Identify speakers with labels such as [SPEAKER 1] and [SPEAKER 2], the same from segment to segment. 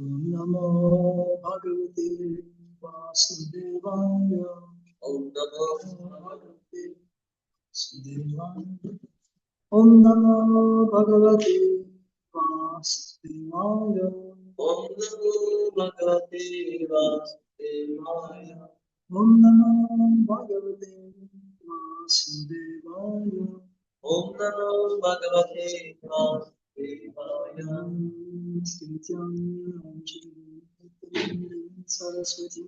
[SPEAKER 1] Namo Bhagavate Vasudevaya. Om Namo Bhagavate Vasudevaya. Om Namo Bhagavate Vasudevaya. Om Namo Bhagavate Vasudevaya. Om Namo Bhagavate Vasudevaya. Om Namo Bhagavate Vasudevaya. Saraswati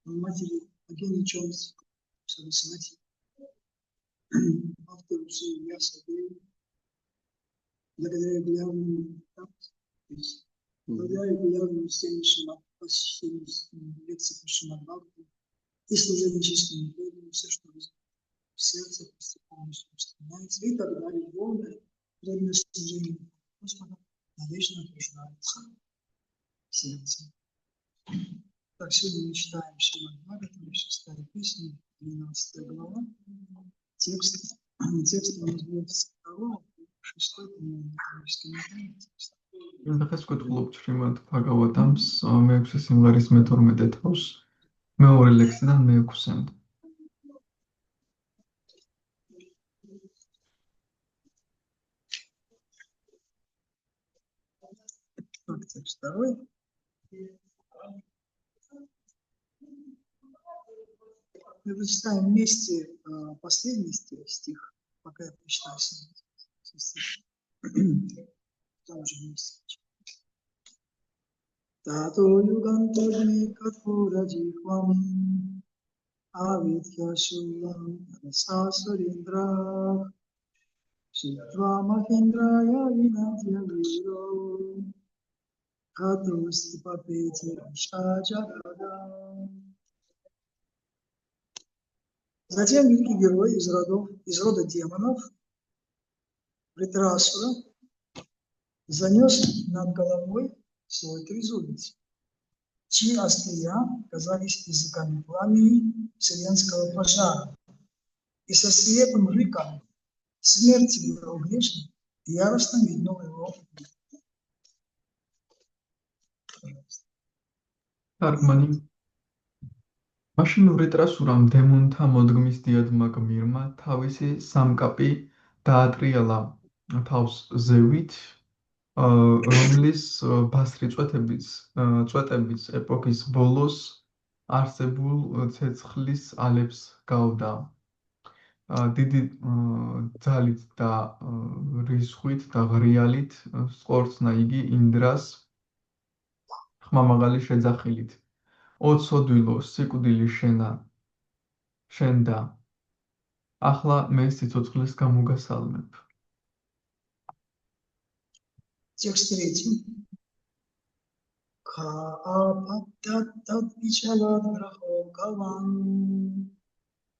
[SPEAKER 1] матери богини Чонс, Сарасвати, автору всей Ясадеви, благодаря регулярному посещению лекций по Шримад-Бхагаватам и служению чистому преданию, все, что в сердце полностью воспринимается, и так далее, полное преданное служение Господа навечно утверждается в сердце. Так, сегодня мы читаем Шримад-Бхагаватам, 6 песня, 12 глава. Текст у нас будет с 2 по 6, по-моему, текст.
[SPEAKER 2] დღეს ვკითხულობთ Შრიმად-ბჰაგავატამს მე-6 სიმღერის მე-12 თავს, მეორე ლექსიდან მე-6-მდე.
[SPEAKER 1] Текст 2. Мы прочитаем вместе последний стих, пока я прочитаю стих. Там же вместе. Тато югантагни катпура джихвам авидхя шулам расасуриндра шитва махендрая винадья виро катусти папети шаджагада. Затем великий герой из рода демонов, Вритрасура, занес над головой свой трезубец, чьи острия казались языками пламени вселенского пожара, и со свирепым рыком смерти его грешник яростно метнул его.
[SPEAKER 2] Армани. მაშინ ვრიტრასურამ დემონთა მოდგმის დიადმა გმირმა თავისი სამკაპი დაატრიალა თავს ზევით, რომლის ბასრი წვეტების ეპოქის ბოლოს არსებულ ცეცხლის ალებს გავდა. დიდი ძალით და რისხვით და ღრიალით სწორცნა იგი ინდრას ხმამაღალი შეძახილით. ოცოდვილო სიკვდილი შენდა, ახლა მე სიცოცხლეს გამოგასალმებ.
[SPEAKER 1] Текст 3. Каапаттат вичалат грахокаван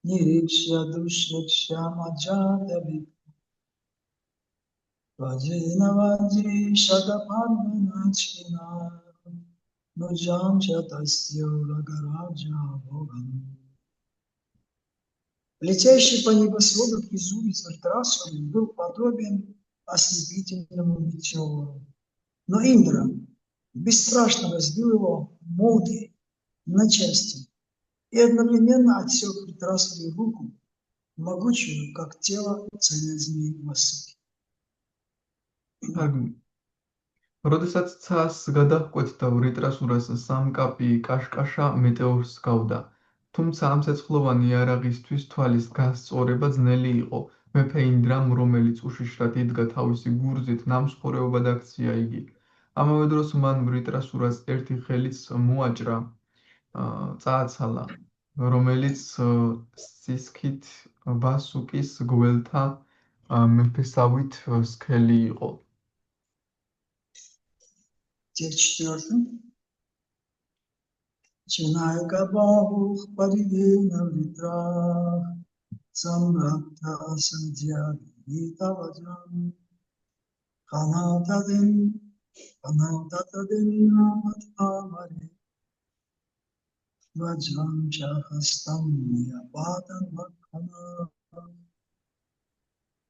[SPEAKER 1] нирикшя душрикшя маджадави ваджина ваджри шадапарваначкина нуджам чатасьо рагараджа боган. Летящий по небосводу безумец Вритрасури был подобен ослепительному метеору. Но Индра бесстрашно разбил его молнией на части и одновременно отсек Вритрасури руку, могучую, как тело царя змей Васуки.
[SPEAKER 2] როდესაც ცას გადაჰკვეთ და ვრიტრასურას სამკაპი კაშკაშა მეტეორს გავდა. თუმცა ამ ცეცხლოვანი იარაღისთვის თვალის გასწორება ძნელი იყო. მეფე ინდრამ, რომელიც უშიშრად იდგა თავისი გურძით, ნამსხურეობად აქცია იგი. ამავე დროს მან ვრიტრასურას ერთი ხელიც მოაჭრა, წააცალა, რომელიც სისქით ვასუკის გველთა მეფესავით სქელი იყო.
[SPEAKER 1] Текст 4. Чинайка бахух паривена вритрах, самракта асандья вита ваджам, ханатаден рамат амаре, ваджам чахастам миябадан вакхана.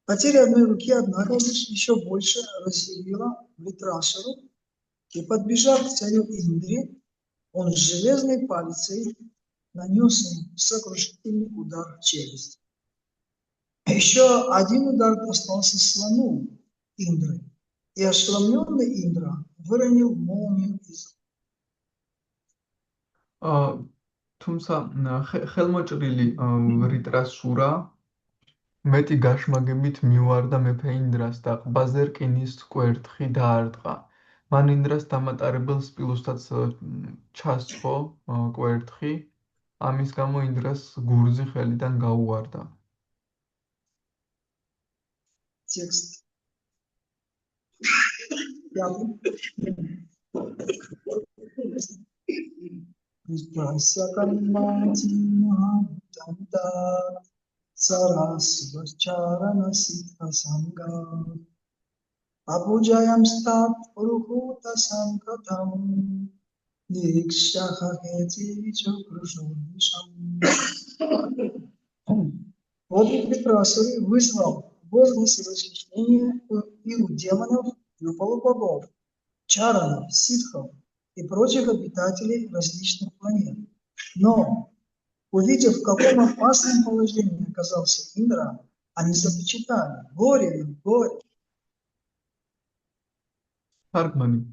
[SPEAKER 1] Потеря одной руки, однако, еще больше разъярила Вритрасуру, и, подбежав к царю Индре, он с железной палицей нанес ему сокрушительный удар в челюсть. Еще один удар достался слону Индры, и ошеломленный Индра выронил молнию из рук.
[SPEAKER 2] თუმცა ხელმოჭრილი ვრიტრასურა მეტი გაშმაგებით მიუარდა მეფე ინდრას და ყბაზე რკინის კვერთხი დაარტყა. მან ინდრას დამატარებელ სპილოსთან ჩასწო კვერთხი, ამის გამო ინდრას გურძი ხელიდან გაუვარდა.
[SPEAKER 1] Текст. Абуджаям стат урухута санкатам, дикшахахетичу крушунишам. Подвиг Вритрасуры вызвал возгласы восхищения и у демонов, и у полубогов, чаранов, ситхов и прочих обитателей различных планет. Но, увидев, в каком опасном положении оказался Индра, они запричитали: горе нам, горе.
[SPEAKER 2] თარგმანი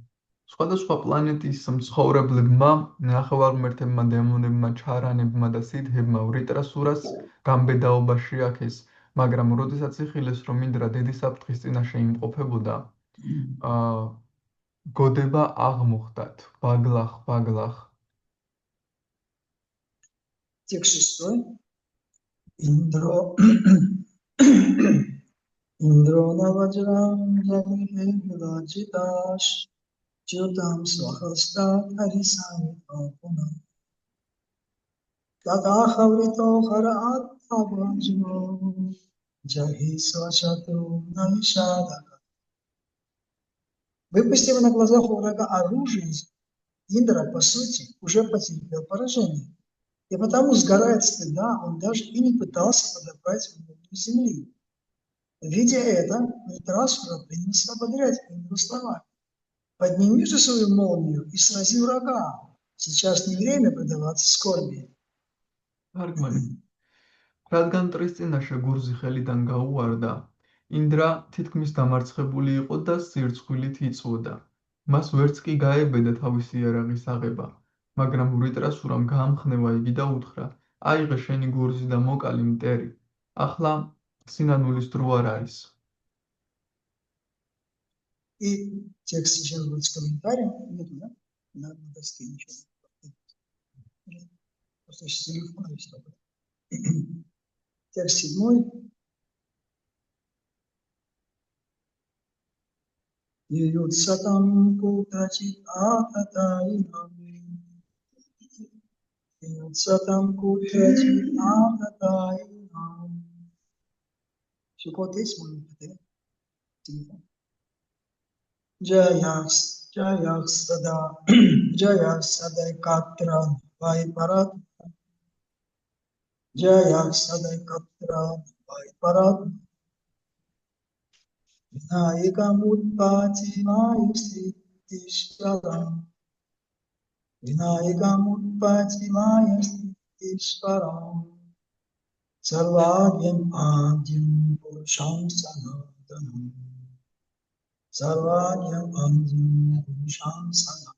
[SPEAKER 2] სხვადასხვა პლანეტის მცხოვრებლებმა, ნახევარმერთებმა, დემონებმა, ჩარანებმა და სითჰებმა ვრიტრასურას გამბედაობა შეაქეს, მაგრამ როდესაც იხილეს, რომ ინდრა დიდი საფრთხის წინაშე იმყოფებოდა, გოდება აღმოხდათ, ბაგლახ.
[SPEAKER 1] Текст 6. Индро наваджрам жагрихегладжиташ, чудам свахастат арисани апуна. Татахаврито хараат абаджно, джахи свашату навишадака. Выпустив на глазах у врага оружие, Индра, по сути, уже потерпел поражение. И потому, сгорая от стыда, он даже и не пытался подобрать молнию земли. Видя это, Вритрасура принялся ободрять Индру словами: «Подними же свою молнию и срази врага. Сейчас не время предаваться скорби».
[SPEAKER 2] რადგან ტრის წინაშე გურძი ხელიდან გაუვარდა, ინდრა თითქმის დამარცხებული იყო და სირცხვილით იწვოდა. მას ვერც კი გაებედა თავისი იარაღის აღება, მაგრამ ვრიტრასურამ გაამხნევა იგი და უთხრა: აიღე შენი გურძი და მოკალი მტერი. ახლა სინანულის დრო არ არის.
[SPEAKER 1] И текст сейчас будет с комментарием. Нету, да? На доске ничего. Просто сейчас телефон и все. Текст 7. Юдсатам кутрачит ататайнам. Юдсатам кутрачит ататайнам. Все код есть, можно повторять. Телефон. Jaya sada katra vai parat Jaya Sadai Katra Parat Vinayaka Mutpati Mayasti Ishvaram Vinayaka Mutpati Mayasti Ishvaram Sarvagyam Adyam Purusham Sanatanam Sarvagyam Adyam Purusham Sanatanam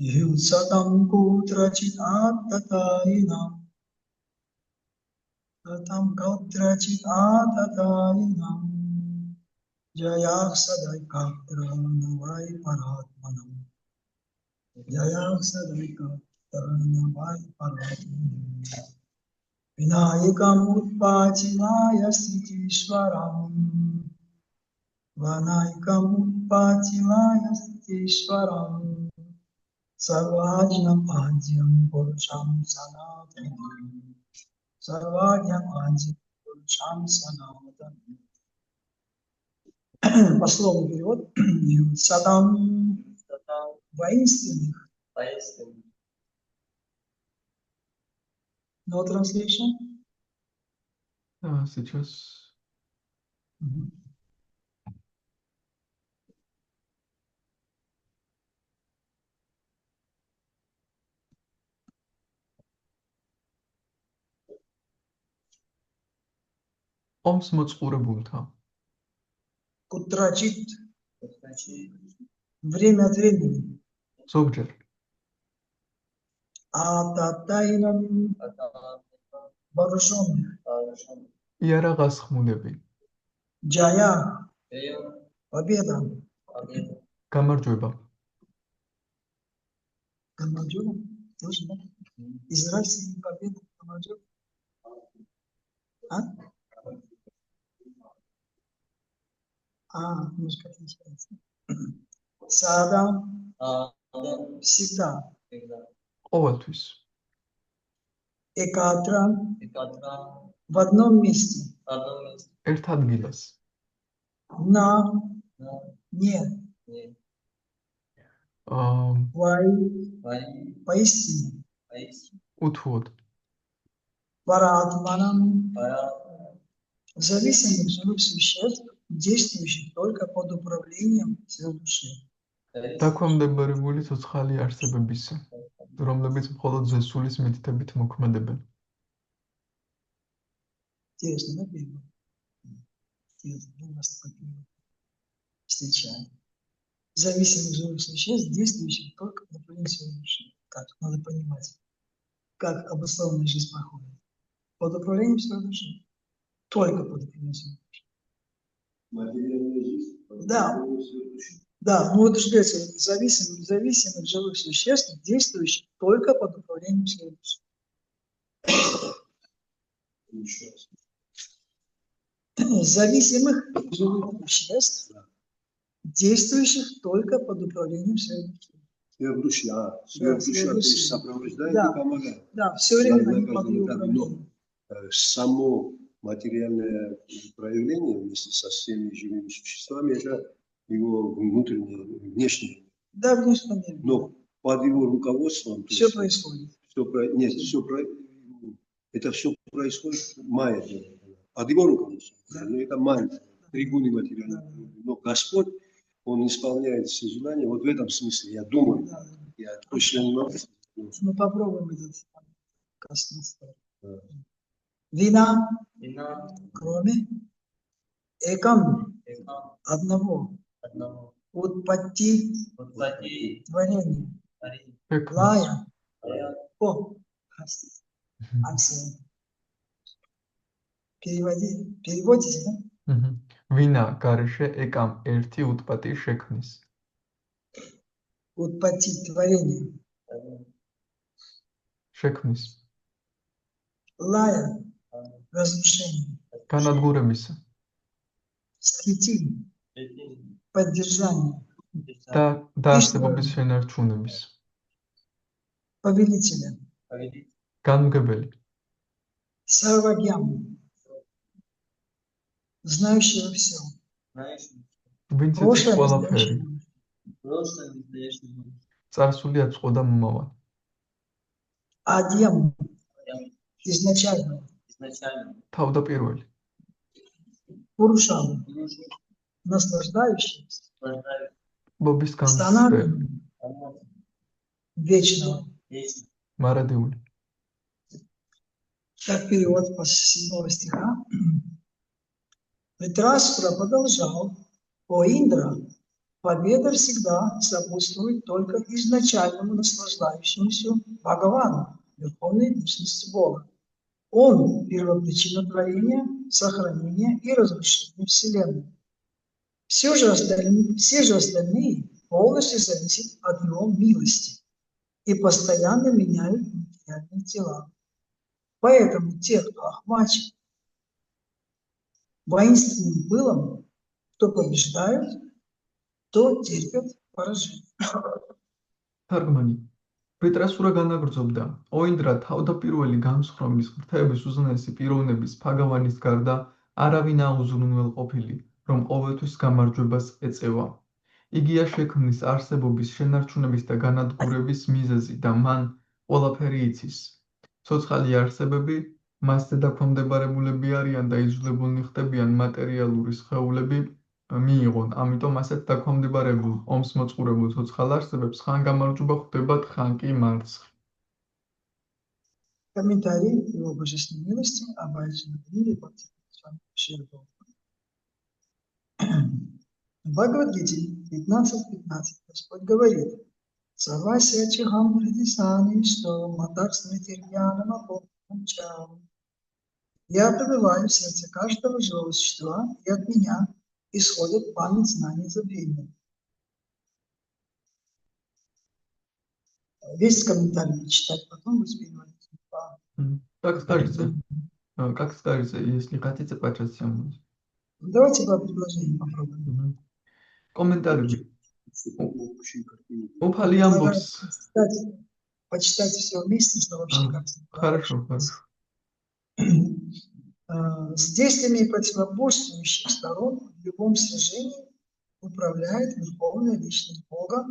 [SPEAKER 1] Yudsatam Kutrachit Atatainam Tatam Kutrachit Atatainam Jaya Sadai Katra Navai Paratmanam Jaya Sadai Katra Navai Paratmanam Vinayakam Utpachimaya Stitishwaram Vinayakam Utpachimaya Stitishwaram Sarvajnam Adyam Purusham Sanatanam Sarvajnam Adyam Purusham Sanatanam. Пословный перевод. Садам воинственных. No translation?
[SPEAKER 2] Сейчас. ომს მოწყურებულთა.
[SPEAKER 1] Кутрачит. Время от времени.
[SPEAKER 2] ზოგჯერ.
[SPEAKER 1] Ататайнам вооруженных.
[SPEAKER 2] იარაღას ხმუნები.
[SPEAKER 1] Джая. Победа.
[SPEAKER 2] გამარჯვება.
[SPEAKER 1] Გამარჯვება. Точно. Израильский победа. Გამარჯვება. Немножко отличается. Сада. Всегда.
[SPEAKER 2] ყოველთვის.
[SPEAKER 1] Экатра. В одном месте.
[SPEAKER 2] ერთ ადგილას.
[SPEAKER 1] На. Не. Поистине.
[SPEAKER 2] უთუოდ.
[SPEAKER 1] Паратманам. Зависимых живых существ, действующих только под управлением сил души.
[SPEAKER 2] დაქვემდებარებული ცოცხალი არსებებისა, რომლებიც მხოლოდ ზესულის მითითებით მოქმედებენ.
[SPEAKER 1] Интересно, да, перевод? Интересно, у нас такой встречаем. Зависимых живых существ, действующих только под управлением сил души. Как? Надо понимать, как обусловленная жизнь проходит. Под управлением сил души. Только под управлением сил души.
[SPEAKER 3] Материальная жизнь?
[SPEAKER 1] Да. Да, ну это же зависимых живых существ, действующих только под управлением сил души. Зависимых живых существ, действующих только под управлением сил души. Да, все время они под ее управлением.
[SPEAKER 3] Само материальное проявление вместе со всеми живыми существами – это его внутреннее, внешнее.
[SPEAKER 1] Да, внешнее мир.
[SPEAKER 3] Но под его руководством…
[SPEAKER 1] Все происходит.
[SPEAKER 3] Это все происходит майя. Под его руководством.
[SPEAKER 1] Да.
[SPEAKER 3] Но это майя, тригуны материальные. Да. Но Господь, Он исполняет все желания. Вот в этом смысле, я думаю,
[SPEAKER 1] Да.
[SPEAKER 3] я точно не могу.
[SPEAKER 1] Мы попробуем этот коснуться. Да. Вина, кроме экам, одного, утпатти, творения, лая, переводите, да?
[SPEAKER 2] Вина, გარშე ეკამ ერთი უთპატი შექმნის.
[SPEAKER 1] Утпатти, творения.
[SPEAKER 2] შექმნის.
[SPEAKER 1] Лая, разрушение.
[SPEAKER 2] განადგურებისა.
[SPEAKER 1] Стхити, поддержание.
[SPEAKER 2] და დაარსებობის შენარჩუნების.
[SPEAKER 1] Повелителя.
[SPEAKER 2] განმგებელი.
[SPEAKER 1] Сарвагьям. Знающего все.
[SPEAKER 2] ვინც იცის ყველაფერი. წარსული, აწყვო და მომავალ.
[SPEAKER 1] Адем изначально,
[SPEAKER 2] თავდაპირველი,
[SPEAKER 1] Пурушам, наслаждающимся,
[SPEAKER 2] ბობის გამსწრე,
[SPEAKER 1] станом вечного.
[SPEAKER 2] მარადიული.
[SPEAKER 1] Так перевод по 7 стиха. Вритрасура продолжал: «О Индра, победа всегда сопутствует только изначальному наслаждающемуся Бхагавану, Верховной Личности Бога. Он – первопричина творения, сохранения и разрушения Вселенной. Все же остальные полностью зависят от его милости и постоянно меняют материальные тела. Поэтому те, кто охвачен воинственным пылом, кто побеждают, то терпят поражение».
[SPEAKER 2] თარგმანი. ბრიტრასურა განაგრძობდა: „ო ინდრა, თავდაპირველი განსხრომის ღრთების უზენაესი პიროვნების ფაგავანის გარდა არავინ აუზრუნველყოფილი, რომ ყოველთვის გამარჯვებას ეწევა. იგია შექმნის არსებობის შენარჩუნების და განადგურების მიზეზი და მან ყველაფერი იცის. ცოცხალი არსებები მასზე დაქვემდებარებულები არიან და იძულებულნი ხდებიან მატერიალური სხეულები მიიღონ, ამიტომ ასეთ დაქვემდებარებულ, ომს მოწყურებულ ცოცხალ არსებებს ხან გამარჯვება ხვდებათ, ხან კი მარცხი.
[SPEAKER 1] Комментарий его божественной милости об Арджуне мире Шри. В Бхагавад-гите 15.15 Господь говорит: «Савасия чахам придисани, что матак смертирьянам апомчам». Я пребываю в сердце каждого живого существа, и от меня исходит память знаний забвения. Весь комментарий читать потом воспринимать.
[SPEAKER 2] Как скажете, если хотите почитать всем.
[SPEAKER 1] Давайте по предложению попробуем.
[SPEAKER 2] Комментарий. Упали амбокс.
[SPEAKER 1] Почитать все вместе, что вообще картина.
[SPEAKER 2] Хорошо, хорошо.
[SPEAKER 1] С действиями противоборствующих сторон в любом сражении управляет Верховная Личность Бога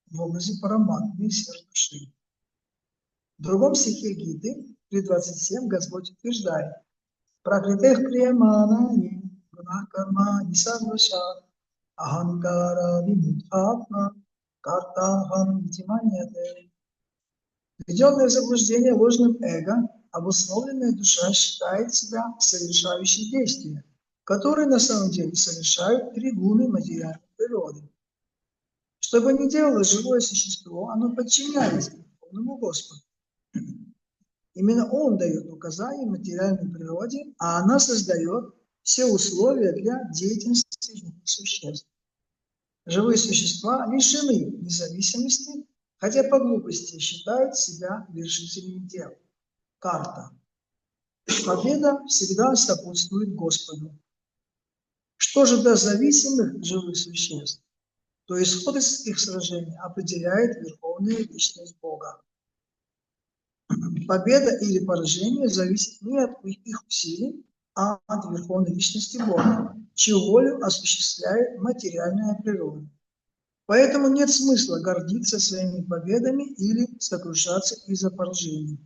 [SPEAKER 1] в образе Параматмы, сверхдуши. В другом стихе Гиты, 3.27, Господь утверждает: «Пракритех криямана карма нисарваша аханкара вимудхатма картахам витиманьяте». Введенное в заблуждение ложным эго, обусловленная душа считает себя совершающей действия, которые на самом деле совершают три гуны материальной природы. Что бы ни делало живое существо, оно подчиняется Верховному Господу. Именно Он дает указания материальной природе, а она создает все условия для деятельности живых существ. Живые существа лишены независимости, хотя по глупости считают себя вершителями дел. Карта. Победа всегда сопутствует Господу. Что же до зависимых живых существ, то исход из их сражений определяет Верховная Личность Бога. Победа или поражение зависит не от их усилий, а от Верховной Личности Бога, чью волю осуществляет материальная природа. Поэтому нет смысла гордиться своими победами или сокрушаться из-за поражений.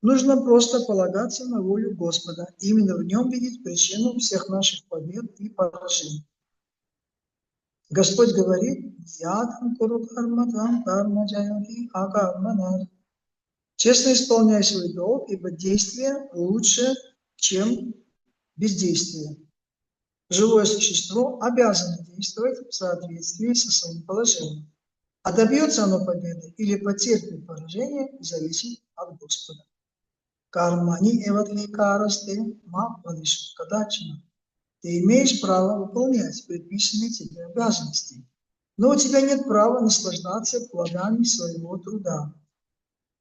[SPEAKER 1] Нужно просто полагаться на волю Господа, и именно в нем видеть причину всех наших побед и поражений. Господь говорит: «Честно исполняй свой долг, ибо действие лучше, чем бездействие». Живое существо обязано действовать в соответствии со своим положением. А добьется оно победы или потерпит поражение, зависит от Господа. Кармани эватликарасте ма кадачина. Ты имеешь право выполнять предписанные тебе обязанности, но у тебя нет права наслаждаться плодами своего труда.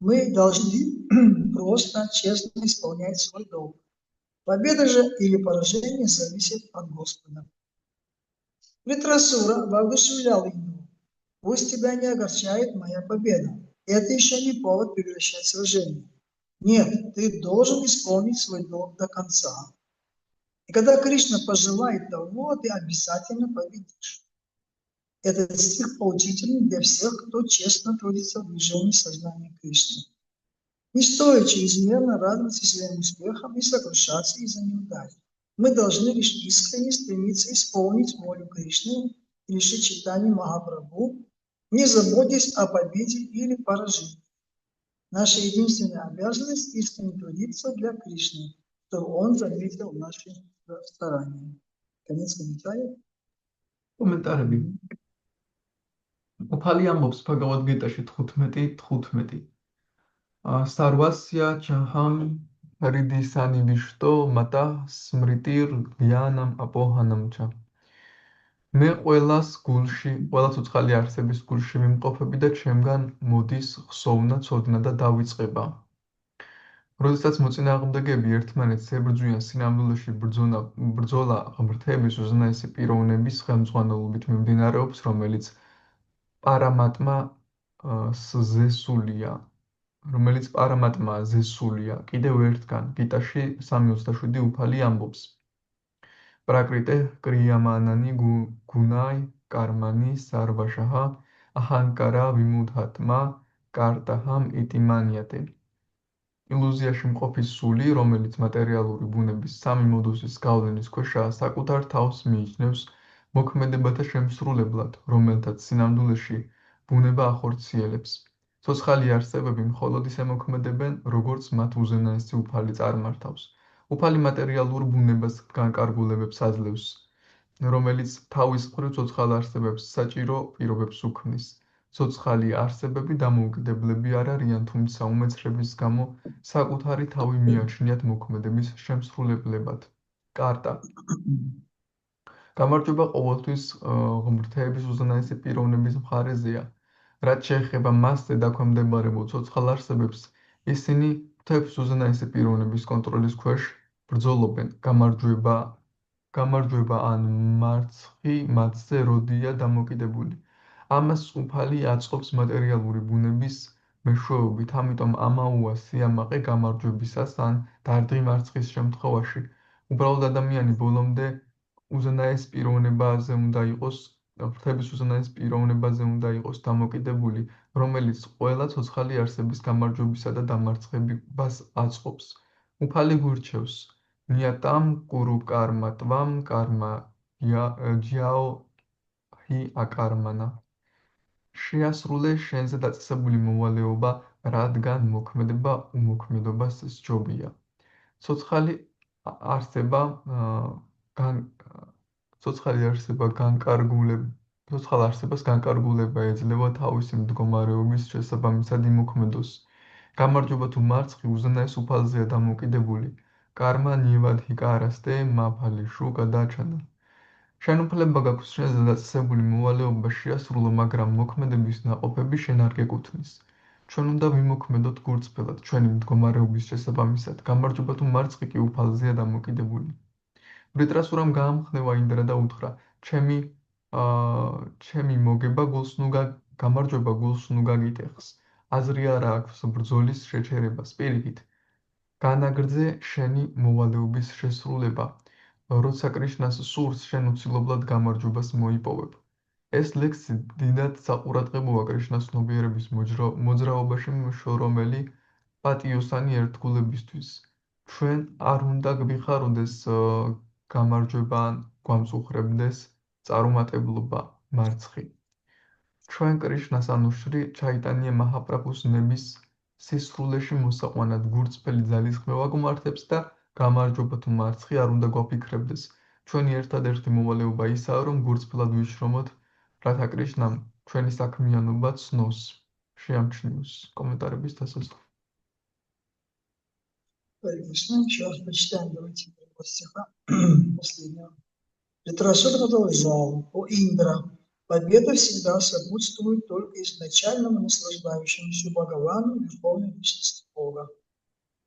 [SPEAKER 1] Мы должны просто честно исполнять свой долг. Победа же или поражение зависит от Господа. Вритрасура воодушевлял ему: «Пусть тебя не огорчает моя победа. Это еще не повод прекращать сражение. Нет, ты должен исполнить свой долг до конца. И когда Кришна пожелает того, ты обязательно победишь». Этот стих поучительный для всех, кто честно трудится в движении сознания Кришны. Не стоит чрезмерно радоваться своим успехам и сокрушаться из-за неудач. Мы должны лишь искренне стремиться исполнить волю Кришны или Шри Чайтаньи Махапрабху, не заботясь о победе или поражении. Наша единственная обязанность – искренне трудиться для Кришны, чтобы Он заметил наши старания. Конец комментария.
[SPEAKER 2] კომენტარები. უფალი ამბობს ბhagavad gītāში 15:15. Sarvasya chaham hridisani vishto mata smritir gyanam apohanam cha. მე ყველას გულში, ყველა ცოცხალი არსების გულში ვიმყოფები და ჩემგან მოდის ხსოვნა, ცოდნა და დავიწყება. როდესაც მოწინააღმდეგეები ერთმანეთს ებრძვიან სინამდვილეში ბრძოლა ღმრთების უზენაესი პიროვნების ხელმძღვანელობით მიმდინარეობს, რომელიც პარამატმა ზესულია. კიდევ ერთგან გიტაში 3:27 უფალი ამბობს: პრაკრიტე კრიამანანი გუნაი კარმანი სარვაშაჰა აჰანკარა ვიმუდჰატმა კარტაჰამ იტიმანიატე. ილუზიაში მყოფი სული, რომელიც მატერიალური ბუნების სამი მოდუსის გავლენის ქვეშაა, საკუთარ თავს მიიჩნევს მოქმედებათა შემსრულებლად, რომელთაც სინამდვილეში ბუნება ახორციელებს. ცოცხალი არსებები მხოლოდ ისე მოქმედებენ, როგორც მათ უზენაესი უფალი წარმართავს. უფალი მატერიალურ ბუნებას განკარგულებებს აძლევს, რომელიც თავის მხრივ ცოცხალ არსებებს საჭირო პირობებს უქმნის. ცოცხალი არსებები დამოუკიდებლები არ არიან, თუმცა უმეცრების გამო საკუთარი თავი მიაჩნიათ მოქმედების შემსრულებლებად. კარტა. გამარჯვება ყოველთვის ღმრთების უზენაესი პიროვნების მხარეზეა. რაც შეეხება მასზე დაქვემდებარებულ ცოცხალ არსებებს, ისინი მთების უზენაესი პიროვნების კონტროლის ქვეშ ბრძოლობენ. გამარჯვება ან მარცხი მათზე როდია დამოკიდებული. ამას უფალი აწყობს მატერიალური ბუნების მეშვეობით, ამიტომ ამაოა სიამაყე გამარჯვებისას ან დარდღი მარცხის შემთხვევაში. უბრალოდ ადამიანი ბოლომდე უზენაეს პიროვნებაზე უნდა იყოს, ღმრთების უზენაეს პიროვნებაზე უნდა იყოს დამოკიდებული, რომელიც ყველა ცოცხალი არსების გამარჯვებისა და დამარცხებას აწყობს. უფალი გვირჩევს: ნიატამ კურუ კარმა ტვამ კარმა ჯიაო ჰი აკარმანა. შეასრულე შენზე დაწესებული მოვალეობა, რადგან მოქმედება უმოქმედობას სჯობია. ცოცხალი არსებას განკარგულება ეძლევა თავისი მდგომარეობის შესაბამისად იმოქმედოს. გამარჯვება თუ მარცხი უზენაეს უფალზეა დამოკიდებული. კარმა ნიევადჰიკარასტე მაფალიშუ გადააჩანა. შენ უფლება გაქვს შენზე დაწესებული მოვალეობა შეასრულო, მაგრამ მოქმედების ნაყოფები შენ არ გეკუთვნის. ჩვენ უნდა ვიმოქმედოთ გულწრფელად ჩვენი მდგომარეობის შესაბამისად. გამარჯვება თუ მარცხი კი უფალზეა დამოკიდებული. ვრიტრასურამ გაამხნევა ინდრა და უთხრა: ჩემი მოგება გულს გამარჯვება გულს ნუ გაგიტეხს. აზრი არა აქვს ბრძოლის შეჩერებას. პირიქით, განაგრძე შენი მოვალეობის შესრულება. როცა კრიშნას სურს, შენ უცილებლად გამარჯვებას მოიპოვებ. ეს ლექსი დიდად საყურადღებოა კრიშნას ცნობიერების მოძრაობაში მშრომელი პატიოსანი ერთგულებისთვის. ჩვენ არ უნდა გვიხაროდეს გამარჯვება ან გვამწუხრებდეს წარუმატებლობა, მარცხი. ჩვენ კრიშნას ანუ შრი ჩაიტანია მაჰაპრაბჰუს ნების სისრულეში მოსაყვანად გურწფელი ძალისხმევა გვმართებს და გამარჯვება თუ მარცხი არ უნდა გვაფიქრებდეს. ჩვენი ერთადერთი მოვალეობა ისაა, რომ გურწფელად ვიშრომოთ, რათა კრიშნამ ჩვენი საქმიანობა ცნოს, შეამჩნიოს. комментариების დასასრულს.
[SPEAKER 1] Еще раз прочитаем, давайте перевод стиха последнего. Ритрасур продолжал: «О Индра, победа всегда сопутствует только изначальному наслаждающемуся Бхагавану, Верховной Личности Бога.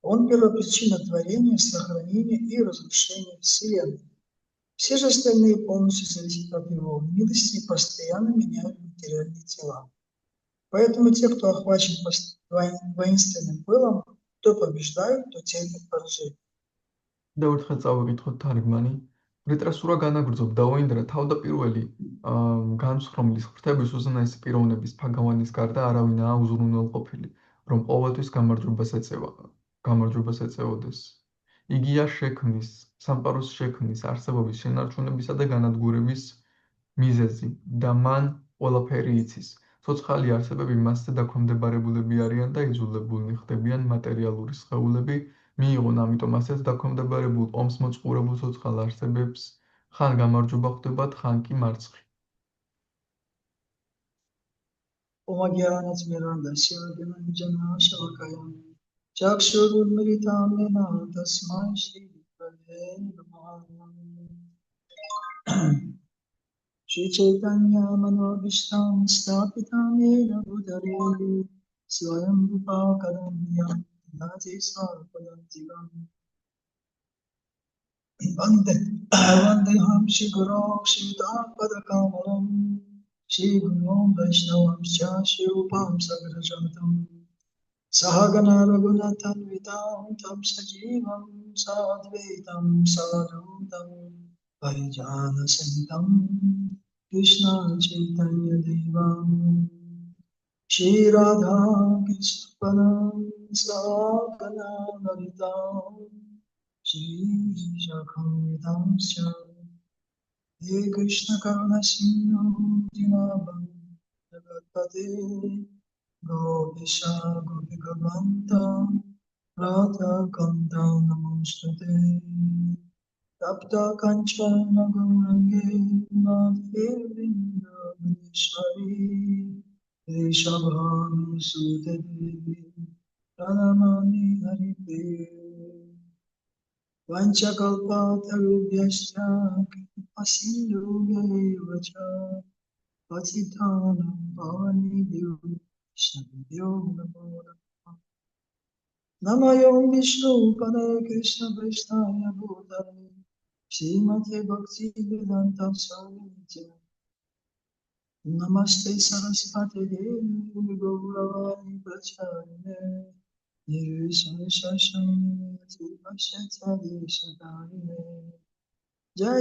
[SPEAKER 1] Он первопричина творения, сохранения и разрушения Вселенной. Все же остальные полностью зависят от его милости и постоянно меняют материальные тела. Поэтому те, кто охвачен воинственным пылом, то побеждают, то терпят поражение».
[SPEAKER 2] დაურთხა წავიკითხოთ თარგმანი. ვრიტრასურა განაგრძობდა: ო ინდრა, თავდაპირველი განსხრომლის ღმრთების უზენაესი პიროვნების ბჰაგავანის გარდა არავინაა უზრუნველყოფილი. რომ ყოველთვის გამარჯვებას ეწეოდეს. იგია შექმნის, სამყაროს შექმნის, არსებობის, შენარჩუნებისა და განადგურების მიზეზი და მან ყველაფერი იცის. ცოცხალი არსებები მასზე დაქვემდებარებულები არიან და იძულებულნი ხდებიან მატერიალური სხეულები მიიღონ, ამიტომ ასეთ დაქვემდებარებულ ომს მოწყურებულ ცოცხალ არსებებს ხან გამარჯვება ხვდებათ, ხან კი მარცხი.
[SPEAKER 1] Помогянец Миранда, Сиагина Джана Шавакая, Чакшурмритамина, Тасмаши, Шри Chaitanya Manobishtam Stapitam Yena Budare, Swayam Vipakadamyam, Nati Sarpadantigam. Vandeham Shri Guru Shri Padakamalam, Shri Gurun Vaishnavam Shri Upam Sagrajatam, Sahagana Raghunathan Vitam Tam Sajivam Sadvaitam Sadhutam Varijana Santam Krishna Chaitanya Devam Shri Radha Krishna Sahagana Varitam Shri Shakhamitam He Krishna Karuna Sindhu Dinabam Jagatpate Gopisha Gopika Bhanta Radha Kanta Namostate Tapta Kanchana Gaurange Madhe Vrindavaneshwari Rishabhanu Sute Devi Pranamani Harite Vanchakalpatarubhyascha Kripasinduvyeva cha Patitanam Pavanebhyo Shabhyo Namo Namaha Namayom Vishnu Padaya Krishna Prasthaya Bhutale Srimate Bhakti Vedanta Swami Namaste Saraswati Devi Gauravani Pracharine Jai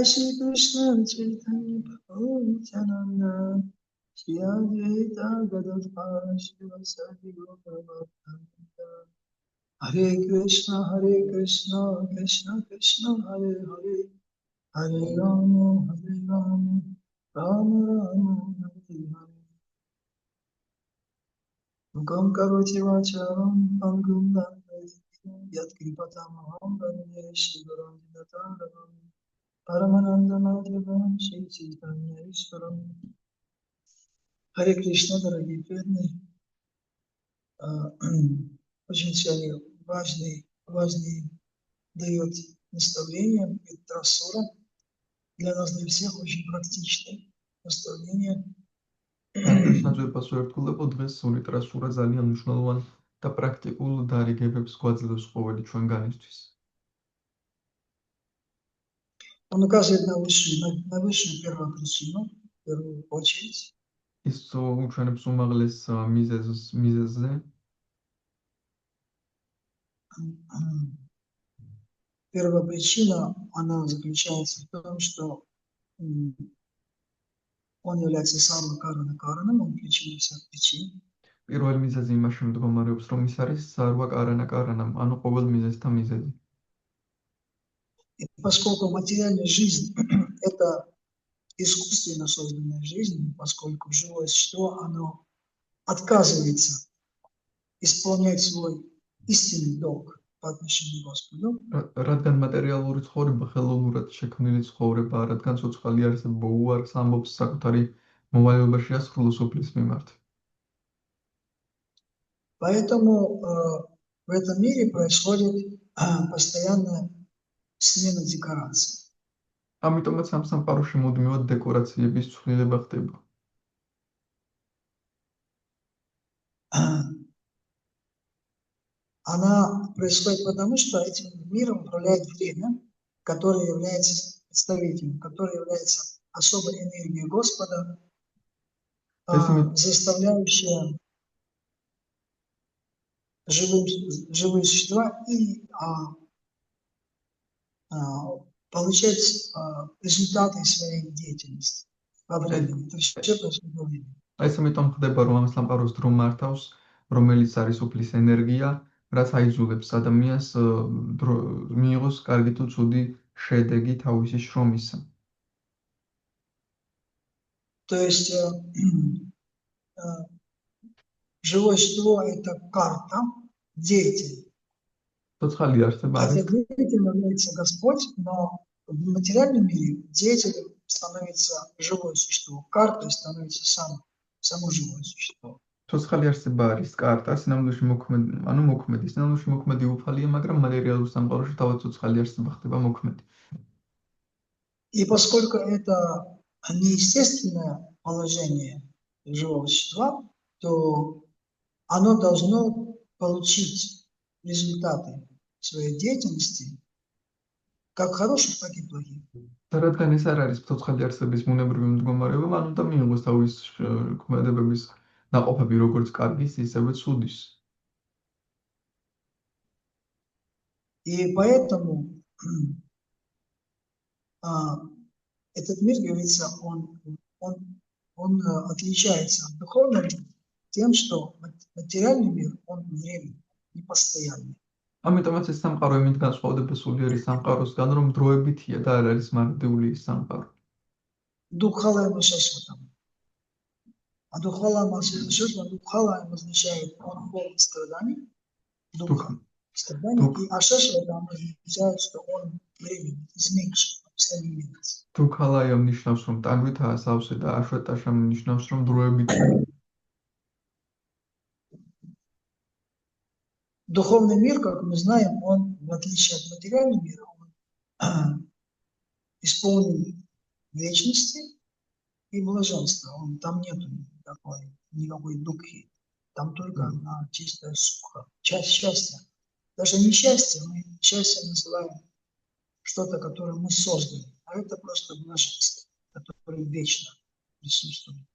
[SPEAKER 1] Shri Krishna Chaitanya Prabhu Nityananda Shri Advaita Gadadhara Shivasadi Gaurabhaktanta Hare Krishna Krishna Krishna Hare Hare Hare Rama Rama Rama Hare Hare Mukam karoti vacharam pangum yat kripatamaham vande shivaram dinataram Paramananda Madhavam Shri Chaitanya Ishvaram. Харе Кришна, дорогие преданные, очень сегодня важный дает наставление, это Трасура, для нас, для всех очень практичное наставление.
[SPEAKER 2] Кришна ძვირფას ვერტყულებო დღეს სული ტრასურა ძალიან მნიშვნელოვან და პრაქტიკულ დარიგებებს გვაძლევს ყოველი ჩვენგანისთვის.
[SPEAKER 1] Он указывает на высшую первую причину, в первую очередь.
[SPEAKER 2] ის უჩვენებს უმაღლეს მიზეზზე.
[SPEAKER 1] Первая причина, она заключается в том, что он является самым караном, он причиной всех причин.
[SPEAKER 2] პირველი მიზეზი იმაში მდგომარეობს, რომ ის არის სარვა каранам, ანუ ყოველ მიზეზთა მიზეზი.
[SPEAKER 1] И поскольку материальная жизнь – это искусственно созданная жизнь, поскольку живое существо, оно отказывается исполнять свой истинный долг по отношению к Господу.
[SPEAKER 2] რადგან მატერიალური ცხოვრება ხელოვნურად შექმნილი ცხოვრებაა, რადგან ცოცხალი არსება უარს ამბობს საკუთარი მოვალეობაში ასრულოს უფლის მიმართ.
[SPEAKER 1] Поэтому в этом мире происходит постоянная смена декораций.
[SPEAKER 2] ამიტომაც ამ სამყაროში მუდმივად დეკორაციების ცვლილება ხდება.
[SPEAKER 1] Она происходит потому, что этим миром управляет время, которое является представителем, которое является особой энергией Господа, заставляющая живые существа и получать результаты своей деятельности во времени. То есть все происходит во времени.
[SPEAKER 2] ეს ამიტომ ხდება, რომ ამ სამყაროს დრო მართავს რომელიც არის უფლის ენერგია, რაც აიძულებს ადამიანს მიიღოს კარგი თუ ცუდი შედეგი თავისი შრომისა.
[SPEAKER 1] То есть живое существо – это карта, деятель.
[SPEAKER 2] Цоცხალი არსება
[SPEAKER 1] Хотя
[SPEAKER 2] არის
[SPEAKER 1] деятелем является Господь, но в материальном мире деятелем становится живое существо. Картой становится само живое существо.
[SPEAKER 2] ცოცხალი არსება არის კარტა, სინამდვილეში მოქმედი, სინამდვილეში მოქმედი უფალია, მაგრამ მატერიალურ სამყაროში თავად ცოცხალი არსება ხდება მოქმედი.
[SPEAKER 1] И поскольку это неестественное положение живого существа, то оно должно получить результаты своей деятельности, как хороших, так и плохих.
[SPEAKER 2] რადგან ეს არ არის ცოცხალი არსების ბუნებრივი მდგომარეობა, მან უნდა მიიღოს თავის ქმედებების ნაყოფები როგორც კარგის, ისევე ცუდის.
[SPEAKER 1] И поэтому этот мир, говорится, он отличается от духовного мира тем, что материальный мир, он временный, непостоянный.
[SPEAKER 2] ამიტომაც ეს სამყარო იმით განსხვავდება სულიერი სამყაროსგან, რომ დროებითია და არ არის მარტივული ის სამყარო.
[SPEAKER 1] Духалаем шашватам. А духалаем означает он полон страданий, духа, страданий, и ашашватам означает, что он временный, изменчив, постоянно меняется.
[SPEAKER 2] დუქალაია ნიშნავს, რომ ტანვითაა სავსე და აშვეტაშა ნიშნავს, რომ დროებითია.
[SPEAKER 1] Духовный мир, как мы знаем, он, в отличие от материального мира, он исполнен вечности и блаженства. Там нет никакой духи. Там только одна чистая суха. Часть счастья. Даже не счастье, мы счастье называем что-то, которое мы создали. А это просто блаженство, которое вечно присутствует.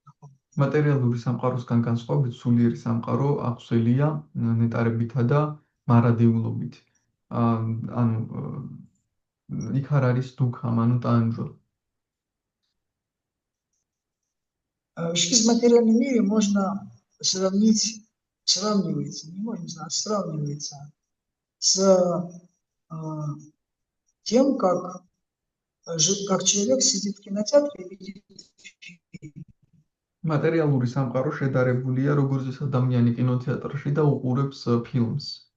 [SPEAKER 2] მატერიალური სამყაროსგან განსხვავებით, სულიერი სამყარო აღსველია ნეტარებითა და მარადიულობით. ანუ იქ არ არის დუქა, ანუ ტანჯვა.
[SPEAKER 1] В материальном мире можно сравнивается, не можно знать, сравнивается с тем, как человек сидит в кинотеатре и видит фильм.
[SPEAKER 2] მატერიალური სამყარო შედარებულია როგორც ის ადამიანი კინოთეატრში და უყურებს ფილმს.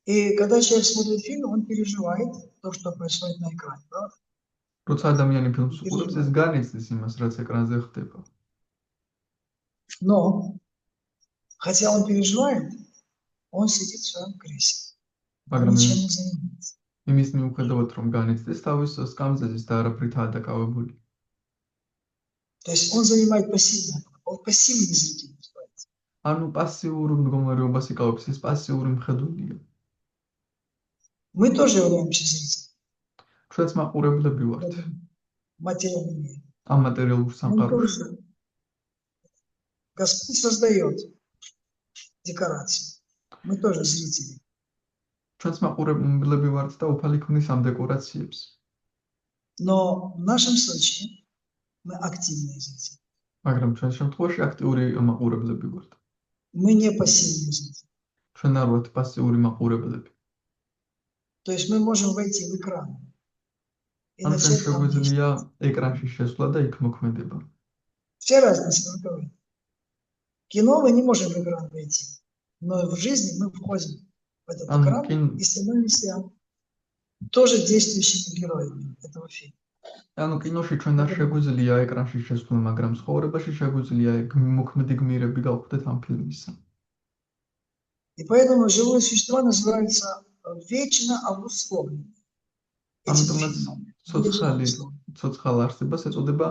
[SPEAKER 1] И когда человек смотрит фильм, он переживает то, что происходит на экране, правда?
[SPEAKER 2] როცა ადამიანი ფილმს უყურებს, ეს განიცდის იმას, რაც ეკრანზე ხდება.
[SPEAKER 1] Но, хотя он переживает, он сидит в своем кресле. Он ничем не занимается.
[SPEAKER 2] იმის მიუხედავად, რომ განიცდის თავის სკამზე და არაფრითაა დაკავებული.
[SPEAKER 1] То есть он занимает он пассивный зритель называется.
[SPEAKER 2] ანუ პასიურ მდგომარეობას იკავებს, ეს პასიური მხედველია.
[SPEAKER 1] Мы тоже являемся зрителями.
[SPEAKER 2] ჩვენც მაყურებლები ვართ.
[SPEAKER 1] Материальный мир.
[SPEAKER 2] ამ მატერიალურ სამყაროში.
[SPEAKER 1] Господь создает декорации. Мы тоже зрители.
[SPEAKER 2] ჩვენც მაყურებლები ვართ და უფალი ქმნის ამ დეკორაციებს.
[SPEAKER 1] Но в нашем случае мы активные зрители.
[SPEAKER 2] მაგრამ ჩვენ შემთხვევაში აქტიური მაყურებლები ვართ.
[SPEAKER 1] Мы не пассивные зрители.
[SPEAKER 2] ჩვენ არ ვართ პასიური маყურებლები.
[SPEAKER 1] То есть мы можем войти в экран.
[SPEAKER 2] ანუ ჩვენ შეგვიძლია ეკრანში შესვლა და იქ მოქმედება.
[SPEAKER 1] Все разница в кино мы не можем в экран войти. Но в жизни мы входим в этот экран и становимся тоже действующими героями этого фильма.
[SPEAKER 2] ანუ კინოში ჩვენ არ შეგვიძლია ეკრანში შესვლა, მაგრამ ცხოვრებაში შეგვიძლია მოქმედი გმირები გავხდეთ ამ ფილმისა.
[SPEAKER 1] И поэтому живое существо называется вечно обусловленным.
[SPEAKER 2] ამიტომაც ცოცხალ არსებას ეწოდება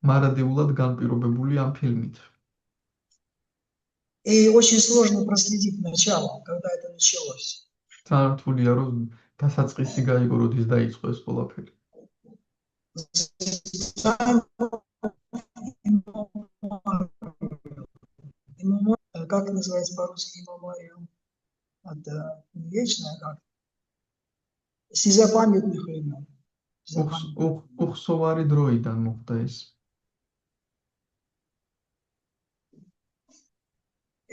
[SPEAKER 2] მარადიულად განპირობებული ამ ფილმით.
[SPEAKER 1] И очень сложно проследить начало, когда это началось.
[SPEAKER 2] ძალიან რთულია რომ დასაწყისი გაიგო, როდის დაიწყო ეს ყველაფერი.
[SPEAKER 1] Как называется по-русски мемориал? Это вечное как? С незапамятных времен.
[SPEAKER 2] უხსოვარი დროიდან მოხდა ეს.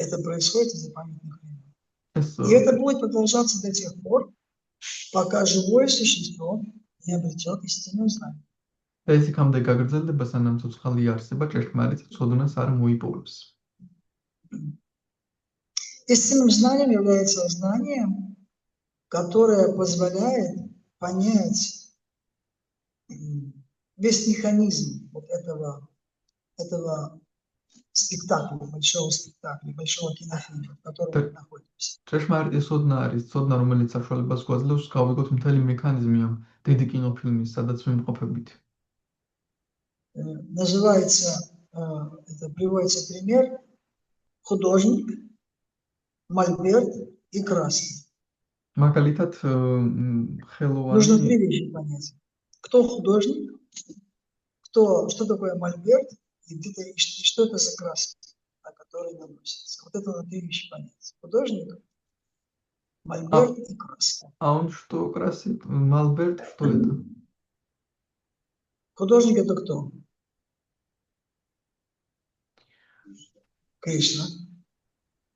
[SPEAKER 1] это происходит из-за памятных времен.
[SPEAKER 2] ეს
[SPEAKER 1] И это будет продолжаться до тех пор, пока живое существо не обретет истинное знание.
[SPEAKER 2] ეს იქამდე გაგრძელდება, სანამ ცოცხალი არსება ჭეშმარიტ ცოდნას არ მოიპოვებს.
[SPEAKER 1] Истинным знанием является знание, которое позволяет понять весь механизм вот этого спектакля, большого кинофильма, в котором мы находимся.
[SPEAKER 2] ჭეშმარიტი ცოდნა არის ცოდნა, რომელიც საშუალებას გვაძლევს გავიგოთ მთელი მექანიზმი ამ დიდი კინოფილმის, სადაც ვიმყოფებით.
[SPEAKER 1] Называется, это приводится пример, художник, мольберт и краски.
[SPEAKER 2] მაგალითად,
[SPEAKER 1] Нужно
[SPEAKER 2] ხელოვანი
[SPEAKER 1] три вещи понять. Кто художник, что такое мольберт и что это за краски, на которые наносятся. Вот это надо три вещи понять. Художник, мольберт и краска.
[SPEAKER 2] А он что красит? Мольберт, что это?
[SPEAKER 1] Художник это кто? Кришна.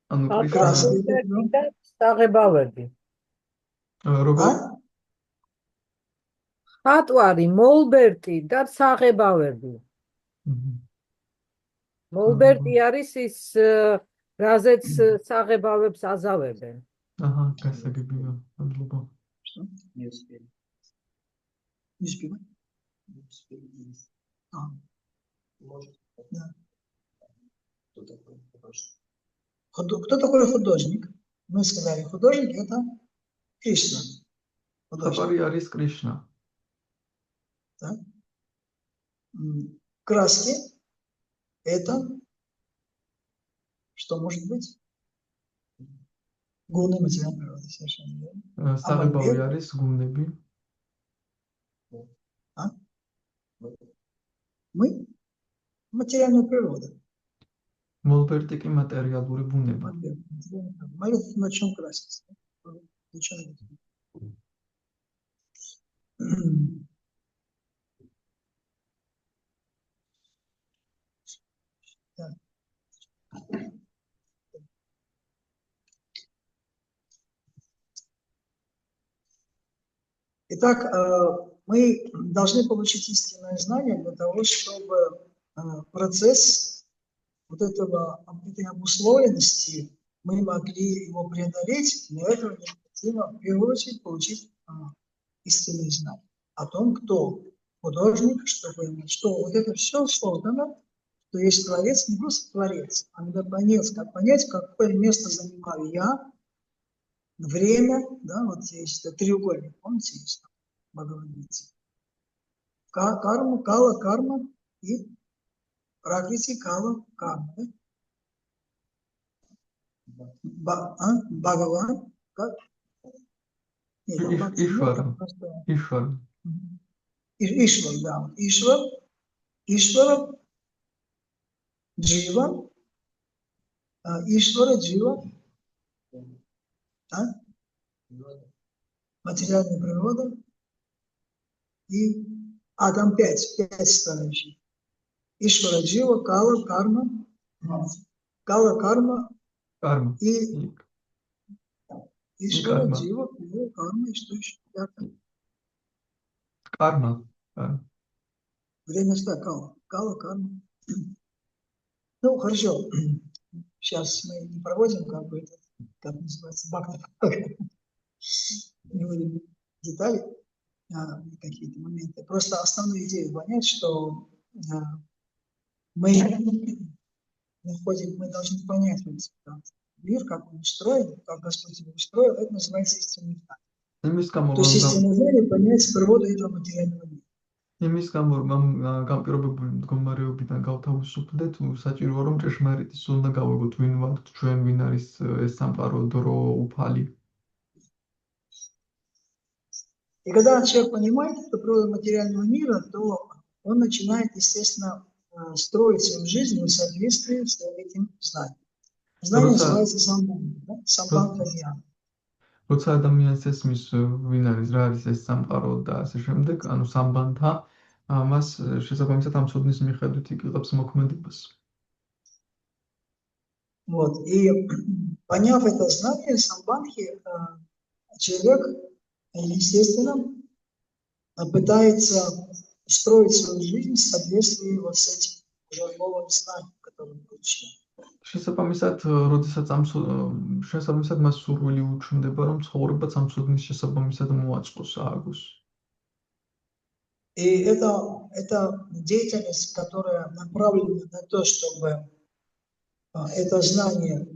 [SPEAKER 2] А ну,
[SPEAKER 1] Краска
[SPEAKER 2] Кришна.
[SPEAKER 1] это кто?
[SPEAKER 4] საღებავები.
[SPEAKER 2] Როგორ?
[SPEAKER 4] ხატვარი, მოლბერტი და საღებავები. მოლბერტი არის ის, რაზეც საღებავებს აზავებენ.
[SPEAKER 2] Ага, გასაგებია, მადლობა.
[SPEAKER 1] Что? Не успели. Не успевай? Не успели. Да. Кто такой художник? Мы сказали, художник это Кришна.
[SPEAKER 2] ხატვარი არის კრიშნა.
[SPEAKER 1] Да? Краски это что может быть? Гуны материальной природы, совершенно верно.
[SPEAKER 2] საღებავი არის გუნები.
[SPEAKER 1] Мы материальная природа.
[SPEAKER 2] მოლბერტი კი მატერიალური ბუნება.
[SPEAKER 1] Мольберт на чем красится? На чем это? Да. Итак, мы должны получить истинное знание для того, чтобы процесс этой обусловленности мы могли его преодолеть. Для этого необходимо в первую очередь получить истинное знание о том, кто художник, что вот это все создано, что есть творец, не просто творец, а надо понять, какое место занимаю я, время, да, вот есть треугольник, помните, есть в Бхагавад-гите. Карма, кала, карма и пракрити, кала, карма. Да? Бхагаван, как?
[SPEAKER 2] Ишвара.
[SPEAKER 1] Ишвар, да. Ишвара, Джива, Ишвара, Джива, материальная природа и там пять составляющих. Ишвара, Джива, Кала, Карма, и Ишвара, Джива, Карма и что еще?
[SPEAKER 2] Карма.
[SPEAKER 1] Время Кала, Карма. Ну, хорошо. Сейчас мы не проводим как называется, бхакти. Не будем детали, какие-то моменты. Просто основную идею понять, что мы должны понять мир, как он устроен, как Господь его устроил, это называется истинный знание. То есть истинное знание понять природу этого материального мира.
[SPEAKER 2] იმის გამო რომ გამპირობებული მდგომარეობიდან გავთავისუფლდეთ, საჭიროა რომ ჭეშმარიტი უნდა გავიგოთ ვინ ვართ ჩვენ, ვინ არის ეს სამყარო, დრო, უფალი.
[SPEAKER 1] И когда человек понимает эту природу материального мира, то он начинает, естественно, строить свою жизнь в соответствии с этим знанием. Знание называется самбан, да? Самбан Кальяна.
[SPEAKER 2] როცა ადამიანს ესმის ვინ არის, რა არის ეს სამყარო და ასე შემდეგ, ანუ სამბანთა, მას შესაბამისად ამ ცოდნის მიხედვით იღებს მოქმედებას.
[SPEAKER 1] Вот. И поняв это знание, самбханги, человек, естественно, пытается строить свою жизнь в соответствии вот с этим уже новым знанием, которое он получил.
[SPEAKER 2] შესაბამისად, შესაბამისად მას სურვილი უჩნდება, რომ ცხოვრება სამსუდნის შესაბამისად მოაწყოს, ააგოს.
[SPEAKER 1] И это деятельность, которая направлена на то, чтобы это знание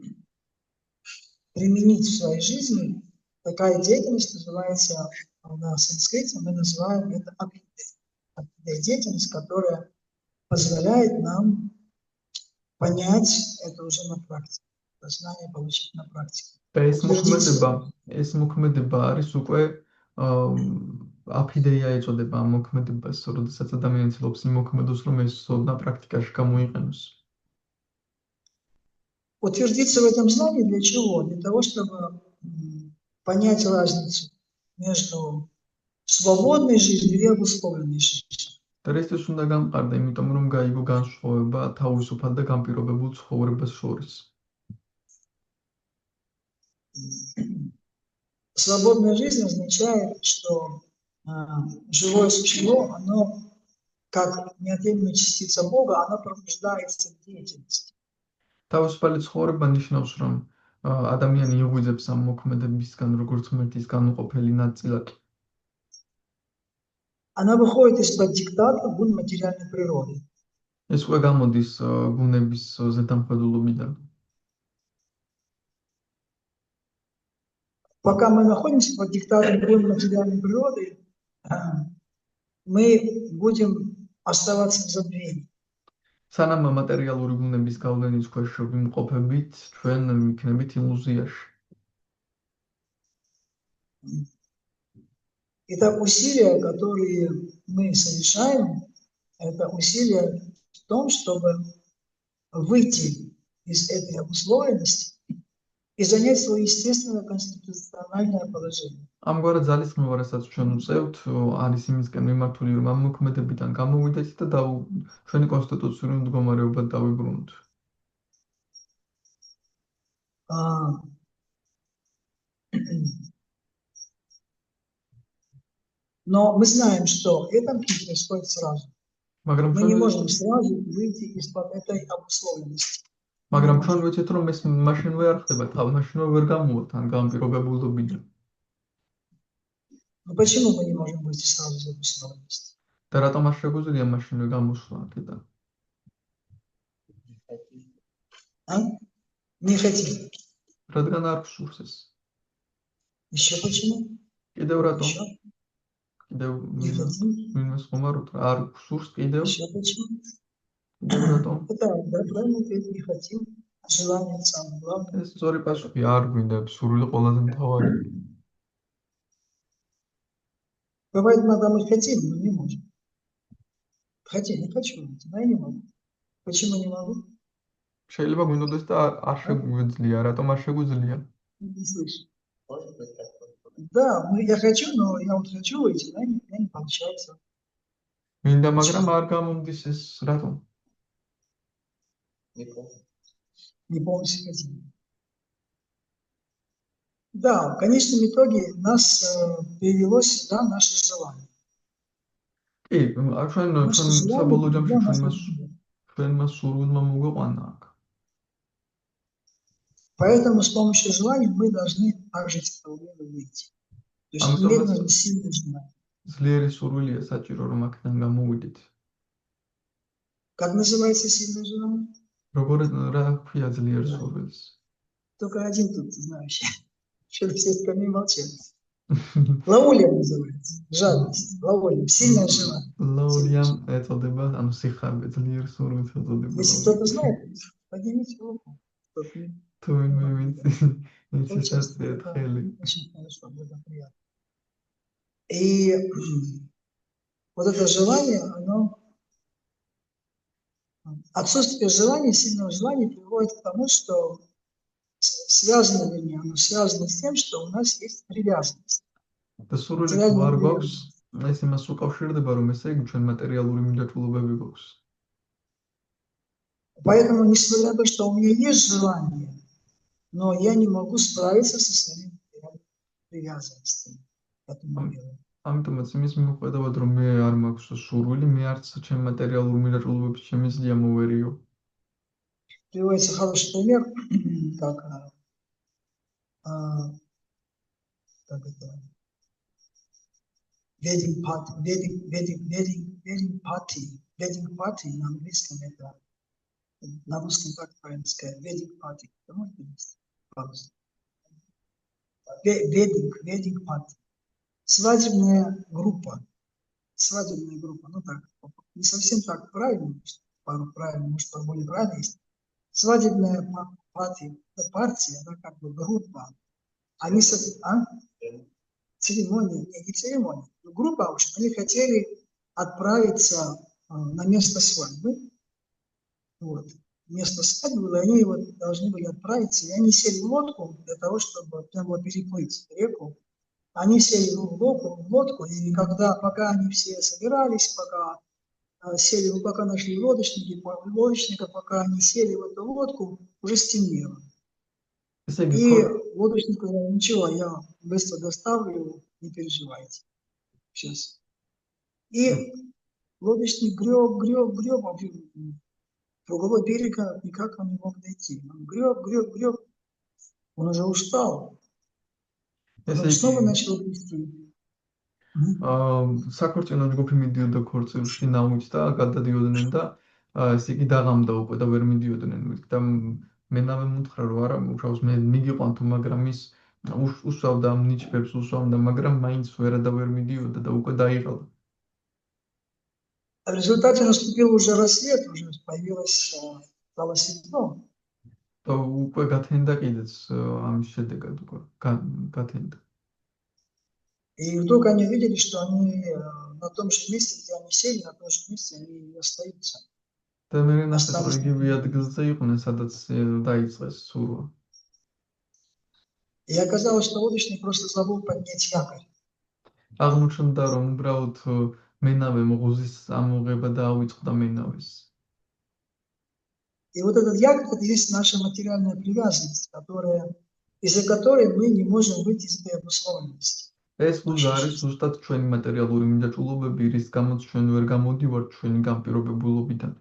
[SPEAKER 1] применить в своей жизни. Такая деятельность называется на санскрите, мы называем это абхидея. Деятельность, которая позволяет нам понять это уже на практике, это знание получить на практике.
[SPEAKER 2] და ეს მოქმედება არის უკვე აფიდეია ეწოდება ამ მოქმედებას, როდესაც ადამიანი ცდილობს იმ მოქმედებას, რომ ეს ცოდნა პრაქტიკაში გამოიყენოს.
[SPEAKER 1] Утвердиться в этом знании для чего? Для того, чтобы понять разницу между свободной жизнью и обусловленной жизнью.
[SPEAKER 2] და ეს უნდა გამყარდა, იმიტომ რომ გაიგო განსხვავება თავისუფალ და განპირობებულ ცხოვრებას შორის.
[SPEAKER 1] Свободная жизнь означает, что живое существо, оно как неотъемлемая частица Бога, оно пробуждается в деятельности.
[SPEAKER 2] თავისუფალი ცხოვრება ნიშნავს, რომ ადამიანი იღვიძებს ამ მოქმედებისგან, როგორც ღმერთის განუყოფელი ნაწილაკი.
[SPEAKER 1] Она выходит из-под диктата гун материальной природы.
[SPEAKER 2] ეს უკვე გამოდის გუნების ზედამხედველობიდან.
[SPEAKER 1] Пока мы находимся под диктатом гун материальной природы, мы будем оставаться в забвении.
[SPEAKER 2] სანამ მატერიალური გუნების გავლენის ქვეშ ვიმყოფებით, ჩვენ ვიქნებით ილუზიაში.
[SPEAKER 1] Итак, усилия, которые мы совершаем, это усилия в том, чтобы выйти из этой обусловленности и занять свое естественное конституциональное положение.
[SPEAKER 2] ამგვარად ძალისხმევა, რასაც ჩვენ ვწევთ, არის იმისკენ მიმართული, რომ ამ მოქმედებიდან გამოვიდეთ და ჩვენი კონსტიტუციური მდგომარეობა დავიბრუნოთ.
[SPEAKER 1] Но мы знаем, что это не происходит сразу. Мы не можем сразу выйти из-под этой обусловленности.
[SPEAKER 2] მაგრამ ჩვენ ვიცით, რომ ეს მაშინვე არ ხდება, მაშინვე ვერ გამოვართ ან განპირობებულობიდან.
[SPEAKER 1] Но почему мы не можем выйти сразу из обусловленности?
[SPEAKER 2] და რატომ არ შეგვიძლია მაშინვე გამოსვლა აქედან?
[SPEAKER 1] Не хотим.
[SPEAKER 2] რადგან არ გსურს ეს?
[SPEAKER 1] Еще почему?
[SPEAKER 2] კიდევ რატომ? კიდევ მინus ხომაროთ, არ გსურს კიდევ?
[SPEAKER 1] Еще почему?
[SPEAKER 2] კიდევ რატომ?
[SPEAKER 1] Это правильно ответ, не хотим. Желание самое главное.
[SPEAKER 2] ეს სწორი პასუხი, არ გვინდა, სურვილი ყველაზე მთავარი.
[SPEAKER 1] Бывает, иногда мы хотим, но не можем. Хотим, не хочу, но я не могу. Почему не могу?
[SPEAKER 2] შეიძლება გვინდოდეს და არ შეგვიძლია, რატომ არ შეგვიძლია?
[SPEAKER 1] Не слышу. Да, я хочу, но я вот хочу выйти, но не получается.
[SPEAKER 2] მინდა, მაგრამ არ გამომდის ეს, რატომ?
[SPEAKER 1] Не полностью хотим. Да, в конечном итоге нас привело сюда наше желание.
[SPEAKER 2] კი, ჩვენ საბოლოო ჯამში ჩვენმა სურვილმა მოგვიყვანა აქ.
[SPEAKER 1] Поэтому с помощью желания мы должны также из этого мира выйти. То есть иметь нужно сильное желание.
[SPEAKER 2] ძლიერი სურვილია საჭირო, რომ აქედან გამოვიდეთ.
[SPEAKER 1] Как называется сильное желание?
[SPEAKER 2] რა ქვია ძლიერ სურვილს?
[SPEAKER 1] Только один тут знающий. Что-то все остальные молчат. Лаулия называется. Жадность. Лаулия. Сильное желание.
[SPEAKER 2] Лаулиям ეწოდება, ანუ სიხარბე, ძლიერ სურვილს ეწოდება.
[SPEAKER 1] Если кто-то знает, поднимите руку.
[SPEAKER 2] თუ ვინმე ინცესტად ხელი.
[SPEAKER 1] Очень хорошо, было приятно. И вот это желание, оно отсутствие желания, сильного желания приводит к тому, что связано, вернее, оно связано с тем, что у нас есть привязанность.
[SPEAKER 2] და სურვილი თუ არ გვაქვს, ეს იმას უკავშირდება, რომ ესე იგი ჩვენ მატერიალური მიმდევრულობები გვაქვს.
[SPEAKER 1] Поэтому, несмотря на то, что у меня есть желание, но я не могу справиться со своими привязанностями к этому миру.
[SPEAKER 2] ამიტომაც იმის მიუხედავად რომ მე არ მაქვს სურვილი, მე არც ჩემ მატერიალურ მირაჭულობებს შემიძლია მოვერიო.
[SPEAKER 1] Приводится хороший пример, как это wedding party на английском это, на русском как правильно сказать, wedding party, wedding party, свадебная группа, ну так, не совсем так правильно, пару правильно, может, пару более правильно есть. Свадебная партия, это как бы группа. Они церемония, не церемония, но группа, в общем, они хотели отправиться на место свадьбы. Вот. Место свадьбы было, они вот должны были отправиться, и они сели в лодку для того, чтобы прямо переплыть реку. Они сели в лодку, и пока они все собирались, пока нашли лодочника, пока они сели в эту лодку, уже стемнело. И лодочник говорил, ничего, я быстро доставлю, не переживайте. Сейчас. И лодочник греб, а другого берега никак он не мог дойти. Он греб, он уже устал. Потом снова начал грести.
[SPEAKER 2] საქორწინო ჯგუფი მიდიოდა ქორწილში ნაუჭდა, გადადიოდნენ და ესე იგი დაღამდა უკვე და ვერ მიდიოდნენ. და მენავე მუთხრა რომ არა, უშავს მე მიგიყვან თუ მაგრამ ის უსვავდა ნიჩბებს უსვამდა, მაგრამ მაინც ვერ მიდიოდა და უკვე დაიღალდა.
[SPEAKER 1] В результате наступил уже рассвет, уже стало светло.
[SPEAKER 2] და უკვე გათენდა კიდეც ამის შედეგად უკვე გათენდა.
[SPEAKER 1] И вдруг они увидели, что они на том же месте, где они сели, на том же месте они остаются.
[SPEAKER 2] და მე ნახეთ რომ იგივე ადგილზე იყვნენ, სადაც დაიწყეს ცურვა.
[SPEAKER 1] И оказалось, что лодочник просто забыл поднять якорь.
[SPEAKER 2] აღმოჩნდა რომ უბრალოდ მენავე ღუზის ამოღება დაავიწყდა მენავეს.
[SPEAKER 1] И вот этот якорь, это есть наша материальная привязанность, из-за которой мы не можем выйти из этой обусловленности.
[SPEAKER 2] ეს ღუზა არის ზუსტად ჩვენი მატერიალური მინდაჭულობები, რის გამოც ჩვენ ვერ გამოდივართ ჩვენი განპირობებულობიდან.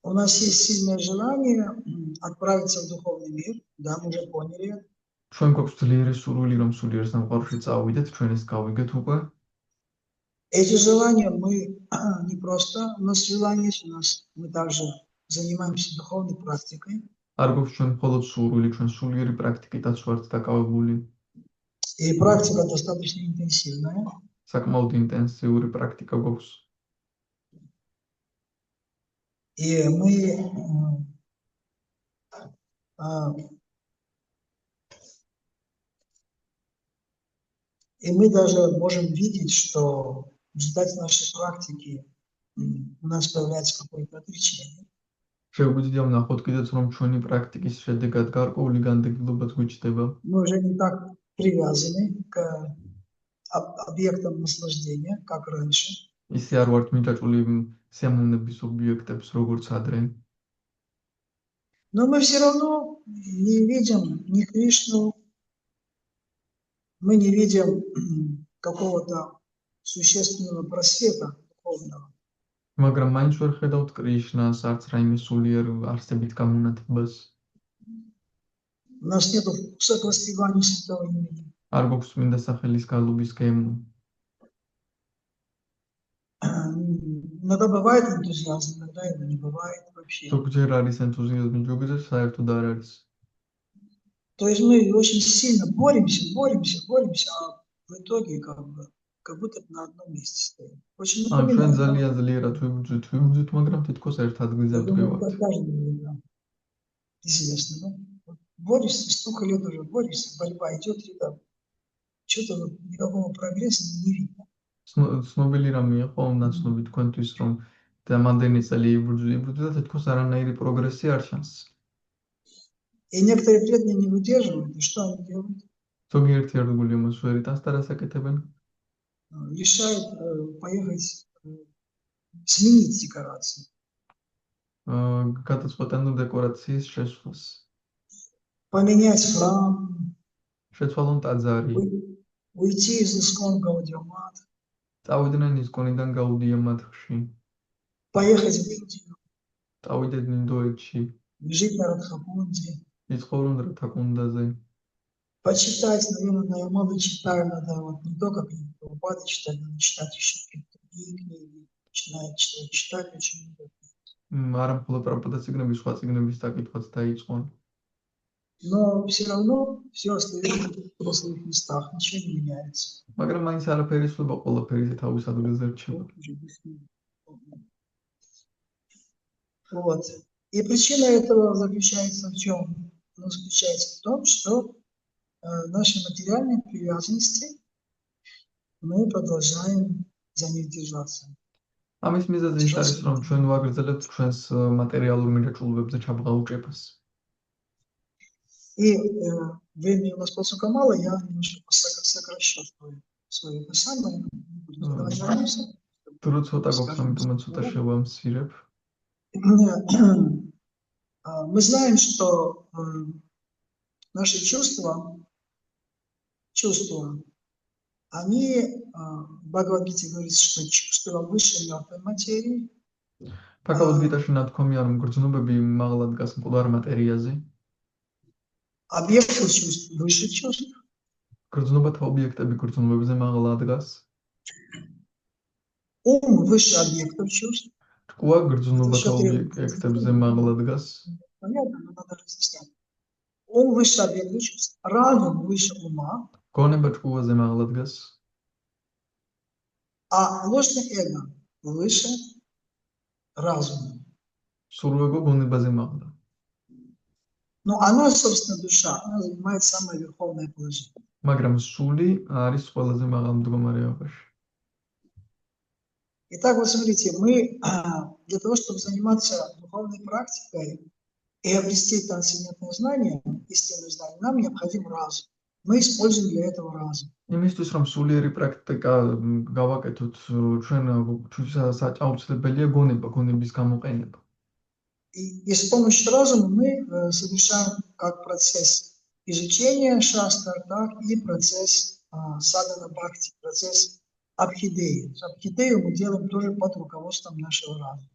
[SPEAKER 1] У нас есть сильное желание отправиться в духовный мир, да, мы уже поняли это.
[SPEAKER 2] ჩვენ გვაქვს ძლიერი სურვილი რომ სულიერ სამყაროში წავიდეთ, ჩვენ ეს გავიგეთ უკვე.
[SPEAKER 1] Эти желания мы не просто, у нас желание есть, мы также занимаемся духовной практикой.
[SPEAKER 2] არ გვაქვს ჩვენ მხოლოდ სურვილი, ჩვენ სულიერი პრაქტიკითაც ვართ დაკავებული.
[SPEAKER 1] И практика достаточно интенсивная.
[SPEAKER 2] საკმაოდ ინტენსიური პრაქტიკა გვაქვს.
[SPEAKER 1] И мы даже можем видеть, что в результате нашей практики у нас появляется какое-то отречение.
[SPEAKER 2] შეგვიძლია ვნახოთ კიდეც რომ ჩვენი პრაქტიკის შედეგად გარკვეული განდეგილობაც გვიჩნდება.
[SPEAKER 1] Мы уже не так привязаны к объектам наслаждения, как раньше.
[SPEAKER 2] ისე არ ვართ მიდაჭული სიამოვნების ობიექტებს, როგორც ადრე.
[SPEAKER 1] Но мы все равно не видим ни Кришну, мы не видим какого-то существенного просвета духовного.
[SPEAKER 2] მაგრამ მაინც ვერ ხედავთ კრიშნას, არც რაიმე სულიერ არსებით გამონათებას.
[SPEAKER 1] У нас нет вкуса к воспеванию святого имени.
[SPEAKER 2] არ გვაქვს წმინდა სახელის გალობის გემო.
[SPEAKER 1] Иногда бывает энтузиазм, иногда его не бывает вообще.
[SPEAKER 2] ზოგჯერ არის ენთუზიაზმი, ზოგჯერ საერთოდ არ არის.
[SPEAKER 1] То есть мы очень сильно боремся, а в итоге как будто на одном месте стоим. Очень
[SPEAKER 2] ჩვენ ძალიან ძლიერად ვიბრძვით, მაგრამ თითქოს ერთ адгиზე ვდგევართ.
[SPEAKER 1] Известно, да? Борешься, столько лет уже борешься, борьба идет, и там что-то никакого прогресса не видно.
[SPEAKER 2] ცნობილი რამეა ხო ნაცნობი თქვენთვის რომ დამანდენი წელი იბრძვით და თითქოს არანაირი პროგრესი არ ჩანს.
[SPEAKER 1] И некоторые преданные не выдерживают, и что они делают?
[SPEAKER 2] ზოგიერთი ერთგული მას ვერ იტანს და რას აკეთებენ?
[SPEAKER 1] Решают поехать сменить декорацию.
[SPEAKER 2] გადაწყვეტენ დეკორაციის შესვლას.
[SPEAKER 1] Поменять храм,
[SPEAKER 2] შეცვალონ ტაძარი.
[SPEAKER 1] уйти из искон Гаудиамат,
[SPEAKER 2] წავიდნენ ისკონიდან გაუდია მათში.
[SPEAKER 1] поехать в Индию,
[SPEAKER 2] წავიდნენ ინდოეთში.
[SPEAKER 1] жить на Радхапунде,
[SPEAKER 2] იცხოვრონ რათაკუნდაზე.
[SPEAKER 1] почитать, наверное, я много читаю, надо вот не только книги Прабхупады читать, надо читать еще какие-то другие книги, начинать читать очень много.
[SPEAKER 2] არა მხოლოდ პრაბჰუპადა წიგნების, სხვა წიგნების დაკითვაც დაიწყო.
[SPEAKER 1] Но все равно все остается на своих местах, ничего не меняется.
[SPEAKER 2] მაგრამ მაინც არაფერი სულობა, ყველაფერი თავის ადგილზე რჩება.
[SPEAKER 1] Вот. И причина этого заключается в чем? Она заключается в том, что наши материальные привязанности, мы продолжаем за них держаться.
[SPEAKER 2] ამის მიზეზი ის არის, რომ ჩვენ ვაგრძელებთ ჩვენს მატერიალურ მირეჭულობებზე ჩაბღაუჭებას.
[SPEAKER 1] И времени у нас поскольку мало, я немножко сокращу свое описание.
[SPEAKER 2] დრო ცოტა გვაქვს, ამიტომაც ცოტა შევამცირებ.
[SPEAKER 1] Мы знаем, что наши чувства, они, в Бхагавад-гите говорится, что чувства выше мертвой материи.
[SPEAKER 2] Бхагавад-гитაში ნათქვამია, რომ გრძნობები მაღლა დგას მკვდარ მატერიაზე.
[SPEAKER 1] Объекты чувств выше чувств.
[SPEAKER 2] გრძნობათა ობიექტები გრძნობებზე მაღლა დგას.
[SPEAKER 1] Ум выше объектов чувств.
[SPEAKER 2] ჭკუა გრძნობათა ობიექტებზე მაღლა დგას.
[SPEAKER 1] Понятно, но надо разъяснять. Ум выше объектов чувств. Разум выше ума.
[SPEAKER 2] გონება ჭკუაზე მაღლა დგას.
[SPEAKER 1] А ложное эго выше разума.
[SPEAKER 2] სრულ ეგო გონებაზე მაღლა.
[SPEAKER 1] Но она, собственно, душа, она занимает самое верховное положение.
[SPEAKER 2] მაგრამ სული არის ყველაზე მაღალ მდგომარეობაში.
[SPEAKER 1] Итак, вот смотрите, мы для того, чтобы заниматься духовной практикой и обрести трансцендентное знание, истинное знание, нам необходим разум. Мы используем для этого разум.
[SPEAKER 2] იმისთვის, რომ სულიერი პრაქტიკა გავაკეთოთ, ჩვენთვის საჭიროებელია გონება, გონების გამოყენება.
[SPEAKER 1] И с помощью разума мы совершаем как процесс изучения шастр, так и процесс садхана бхакти, процесс абхидеи. Абхидею мы делаем тоже под руководством нашего разума.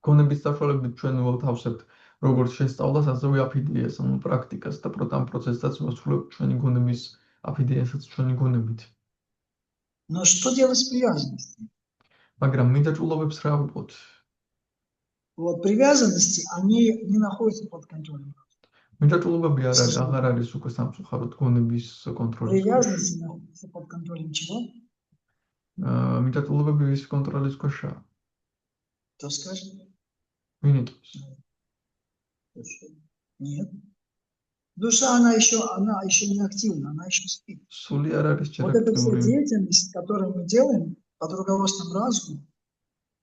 [SPEAKER 2] გონების საშუალებით ჩვენ ვთავსებთ როგორც შესწავლას, ასევე აფიდეას, ანუ პრაქტიკას და ამ პროცესსაც მოსრულებთ ჩვენი გონების აფიდეასაც ჩვენი გონებით.
[SPEAKER 1] Но что делать с привязанностью?
[SPEAKER 2] მაგრამ მიდაჭულობებს რა ვიყოთ?
[SPEAKER 1] Вот привязанности, они не находятся под контролем.
[SPEAKER 2] მიდაჭულობები აღარ არის უკვე სამწუხაროდ გონების კონტროლის.
[SPEAKER 1] Привязанности находятся под контролем чего?
[SPEAKER 2] მიდაჭულობები ვის კონტროლის ქვეშაა?
[SPEAKER 1] Кто скажет?
[SPEAKER 2] ვინიტოს.
[SPEAKER 1] Нет. Душа, она еще не активна, она еще спит.
[SPEAKER 2] სული არ არის ჯერ
[SPEAKER 1] Вот эта вся
[SPEAKER 2] აქტიური.
[SPEAKER 1] деятельность, которую мы делаем под руководством разума,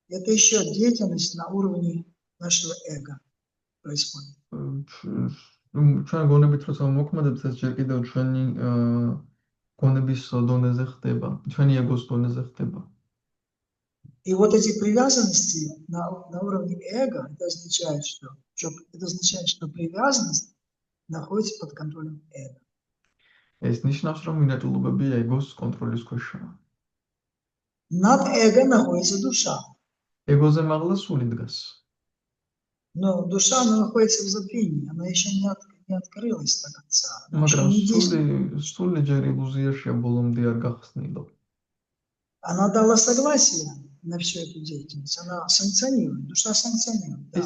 [SPEAKER 1] это еще деятельность на уровне нашего эго происходит.
[SPEAKER 2] ჩვენ გონებით როცა მოქმედებს, ეს ჯერ კიდევ ჩვენი გონების დონეზე ხდება, ჩვენი ეგოს დონეზე ხდება.
[SPEAKER 1] И вот эти привязанности на уровне эго, это означает, что привязанность находится под контролем эго.
[SPEAKER 2] ეს ნიშნავს, რომ მიდაჭულობები ეგოს კონტროლის ქვეშაა.
[SPEAKER 1] Над эго находится душа.
[SPEAKER 2] ეგოზე მაღლა სული დგას.
[SPEAKER 1] Но душа, она находится в забвении, она еще не открылась до конца. Она еще
[SPEAKER 2] მაგრამ
[SPEAKER 1] не действует.
[SPEAKER 2] სული ჯერ ილუზიაშია, ბოლომდე არ გახსნილა.
[SPEAKER 1] Она дала согласие на всю эту деятельность, она санкционирует, душа санкционирует, да.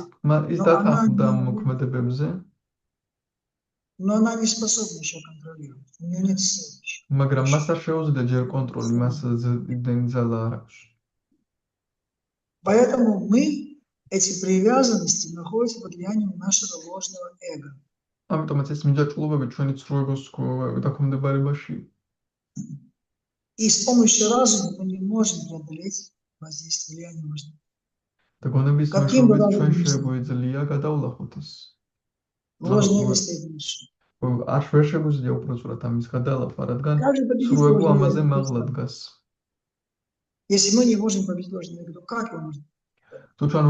[SPEAKER 2] ის დათანხმდა მოქმედებებზე,
[SPEAKER 1] Но она не способна еще контролировать, у нее нет сил еще.
[SPEAKER 2] მაგრამ მას არ შეუძლია ჯერ კონტროლი, მას იმდენი ძალა არ აქვს.
[SPEAKER 1] Поэтому эти привязанности находятся под влиянием нашего ложного эго.
[SPEAKER 2] ამიტომაც ეს მიდაჭულობები ჩვენი ცრუ ეგოს დაქვემდებარებაში.
[SPEAKER 1] И с помощью разума мы не можем преодолеть воздействие влияния ложного.
[SPEAKER 2] და გონების
[SPEAKER 1] Каким бы
[SPEAKER 2] მეშვეობით ჩვენ
[SPEAKER 1] разумом
[SPEAKER 2] შეგვიძლია გადავლახოთ ეს.
[SPEAKER 1] Ложное эго стоит выше.
[SPEAKER 2] არ ვერ შეგვიძლია უпроწურად ამის გადალახვა, რადგან
[SPEAKER 1] Как же победить
[SPEAKER 2] ცრუ ეგო
[SPEAKER 1] ложное
[SPEAKER 2] ამაზე
[SPEAKER 1] эго?
[SPEAKER 2] მაღლა დგას.
[SPEAKER 1] Если мы не можем победить ложное эго, то как его можно?
[SPEAKER 2] თუ ჩვენ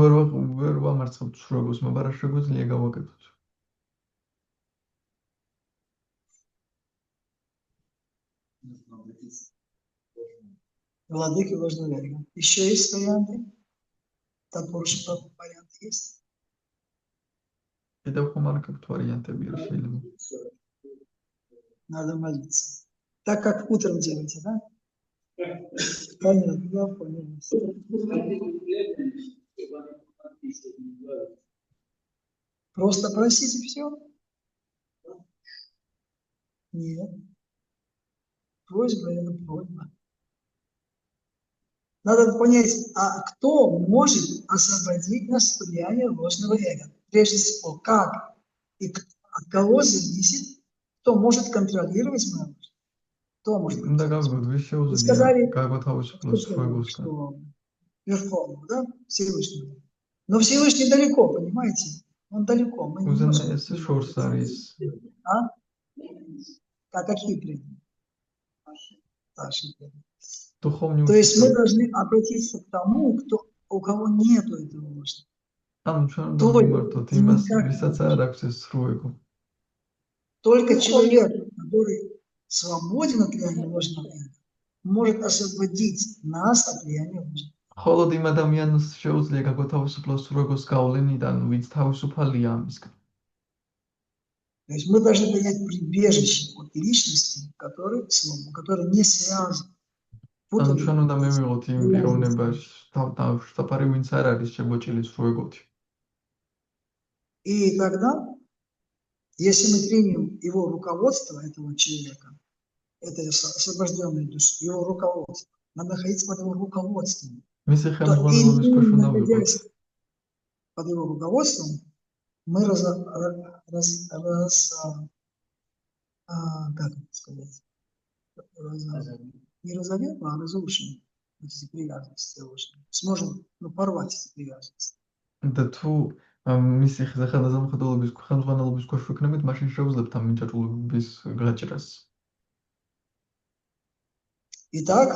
[SPEAKER 2] ვერ ვამარცხებთ სრუეგოს მობა, რა შეგვიძლია გავაკეთოთ?
[SPEAKER 1] Владыки важны вариант. Еще есть варианты? Топорный вариант есть?
[SPEAKER 2] კიდევ ხომ არ გაქვთ ვარიანტები რა შეიძლება?
[SPEAKER 1] Надо молиться. Так как утром делаете, да? Понятно, я понял. Просто просите все? Нет. Просьба – это просьба. Надо понять, а кто может освободить нас от влияния ложного эго? Прежде всего, как и от кого зависит, кто может контролировать мое ложь? Кто может
[SPEAKER 2] უნდა გავიგოთ, ვის
[SPEAKER 1] Вы сказали,
[SPEAKER 2] შეუძლია გაგვათავისუფლოს სრუეგოსგან.
[SPEAKER 1] что Верховного, да? Всевышнего. Но Всевышний далеко, понимаете? Он далеко. Мы не можем.
[SPEAKER 2] უზენაესი შორს არის.
[SPEAKER 1] А? А какие преданные? Наши преданные.
[SPEAKER 2] თუ ხომ
[SPEAKER 1] То есть мы должны обратиться к тому, у кого нету этого ложного.
[SPEAKER 2] ანუ ჩვენ უნდა ვიმართოთ იმას, ვისაც არ აქვს ეს სრუეგო.
[SPEAKER 1] Только человек, который свободен от влияния ложного эго, может освободить нас от влияния ложного.
[SPEAKER 2] მხოლოდ იმ ადამიანს შეუძლია გაგვათავისუფლოს სრუეგოს გავლენიდან, ვინც თავისუფალია ამისგან.
[SPEAKER 1] То есть мы должны принять прибежище от личности, который не связан.
[SPEAKER 2] ანუ ჩვენ უნდა მივიღოთ იმ პიროვნებას თავშესაფარი, ვინც არ არის შემოჭრილი სრუეგოთი.
[SPEAKER 1] И тогда, если мы примем его руководство, этого человека, этой освобожденной души, его руководство, надо находиться под его руководством.
[SPEAKER 2] მისი
[SPEAKER 1] То
[SPEAKER 2] ხელმძღვანელობის ქვეშ უნდა ვიყოთ.
[SPEAKER 1] находясь под его руководством, мы как это сказать, не разовьем, а разрушим эти привязанности ложные. Сможем порвать эти привязанности.
[SPEAKER 2] და თუ მისი ხელმძღვანელობის ქვეშ ვიქნებით, მაშინ შევძლებთ ამ მინჭაჭულობის გაჭრას.
[SPEAKER 1] Итак,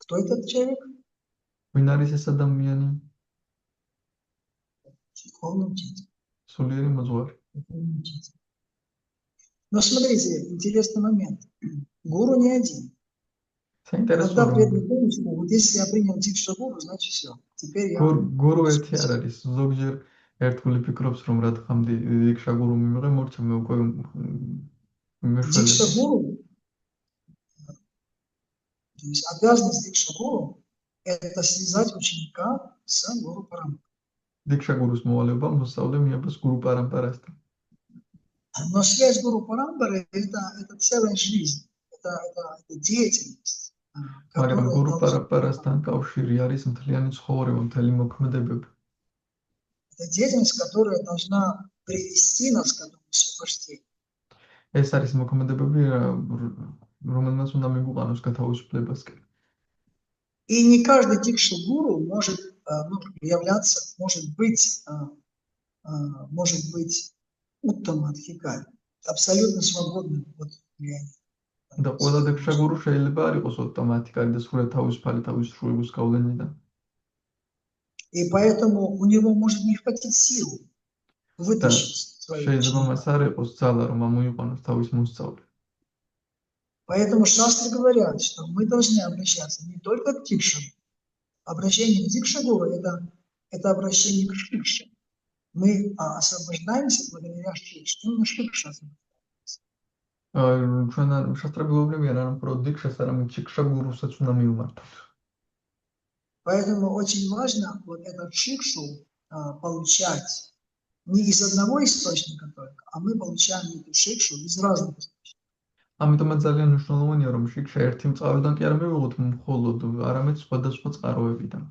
[SPEAKER 1] кто этот человек?
[SPEAKER 2] ვინ არის ეს ადამიანი?
[SPEAKER 1] Духовный учитель.
[SPEAKER 2] სულიერი მოძღვარი.
[SPEAKER 1] Духовный учитель. Но смотрите, интересный момент. Гуру не один.
[SPEAKER 2] საინტერესო
[SPEAKER 1] Когда преданный помнит, что вот если я принял дикша гуру, значит все. Теперь я...
[SPEAKER 2] გურუ ერთი არ არის. ზოგჯერ ერთგული ფიქრობს, რომ რადგან დიქშა გურუ მიმიღე, მორჩა მე უკვე
[SPEAKER 1] Дикша гуру, то есть обязанность дикша гуру, это связать ученика с гуру парампарой.
[SPEAKER 2] დიქშა გურუს მოვალეობა მოსწავლე მიაბას გურუ პარამპარასთან.
[SPEAKER 1] Но связь гуру парампары это целая жизнь, это деятельность.
[SPEAKER 2] მაგრამ გურუ პარამპარასთან კავშირი არის მთლიანი ცხოვრება, მთელი მოქმედებები.
[SPEAKER 1] Это деятельность, которая должна привести нас к этому освобождению.
[SPEAKER 2] ეს არის მოქმედებები, რომელმაც უნდა მიგვიყვანოს გათავისუფლებასკენ.
[SPEAKER 1] И не каждый дикша гуру может являться, может быть уттама адхикари, абсолютно свободным от влияния.
[SPEAKER 2] და ყველა დიქშა გურუ შეიძლება არ იყოს ოტომატიკარი და სრულად თავისუფალი თავის სრუეგოს გავლენიდან.
[SPEAKER 1] И поэтому у него может не хватить сил вытащить свои
[SPEAKER 2] შეიძლება მას არ იყოს ძალა, რომ ამოიყვანოს თავის მოსწავლე.
[SPEAKER 1] Поэтому шастры говорят, что мы должны обращаться не только к дикшам. Обращение к дикша-гуру – это обращение к шикше. Мы освобождаемся благодаря шикше. Именно шикша освобождаемся.
[SPEAKER 2] ჩვენ შასტრები გვეუბნებიან, რომ უფრო დიქშას, არამედ შიქშა გურუსაც უნდა მივმართოთ.
[SPEAKER 1] Поэтому очень важно вот этот шикшу получать не из одного источника только, а мы получаем эту шикшу из разных источников.
[SPEAKER 2] ამიტომაც ძალიან მნიშვნელოვანია, რომ შიქშა ერთი მწყაროდან კი არ მივიღოთ მხოლოდ, არამედ სხვადასხვა წყაროებიდან.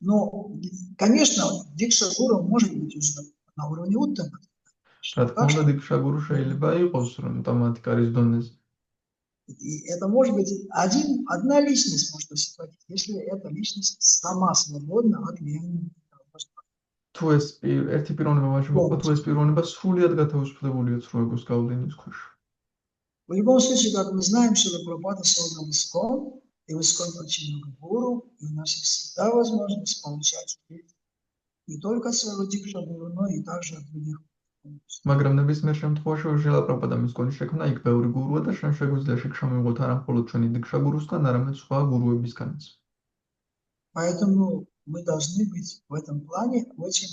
[SPEAKER 1] Но, конечно, дикша-гуру может быть уже на уровне уттама.
[SPEAKER 2] რა თქმა უნდა, დიქშა გურუ შეიძლება იყოს ოტომატიკარის დონეზე.
[SPEAKER 1] И это может быть одна личность может освободить, если эта личность сама свободна от влияния.
[SPEAKER 2] თუ ეს ერთი პიროვნება მაშინ მოხდა, თუ ეს პიროვნება სრულად გათავისუფლებულია სრუეგოს გავლენის ქვეშ.
[SPEAKER 1] В любом случае, как мы знаем, что Прабхупада создал ИСККОН, и в ИСККОН очень много гуру, и у нас есть всегда возможность получать не только своего дикшабура, но и также от других.
[SPEAKER 2] მაგრამ ნებისმიერ შემთხვევაში ჟელა პრაბადა მისკონის შექმნა იქ ბევრი გურუა და შენ შეგვიძლია შეკშა მივიღოთ არა მხოლოდ ჩვენი დიქშაბურუსგან, арამედ სხვა გურუებისგანაც.
[SPEAKER 1] Поэтому мы должны быть в этом плане очень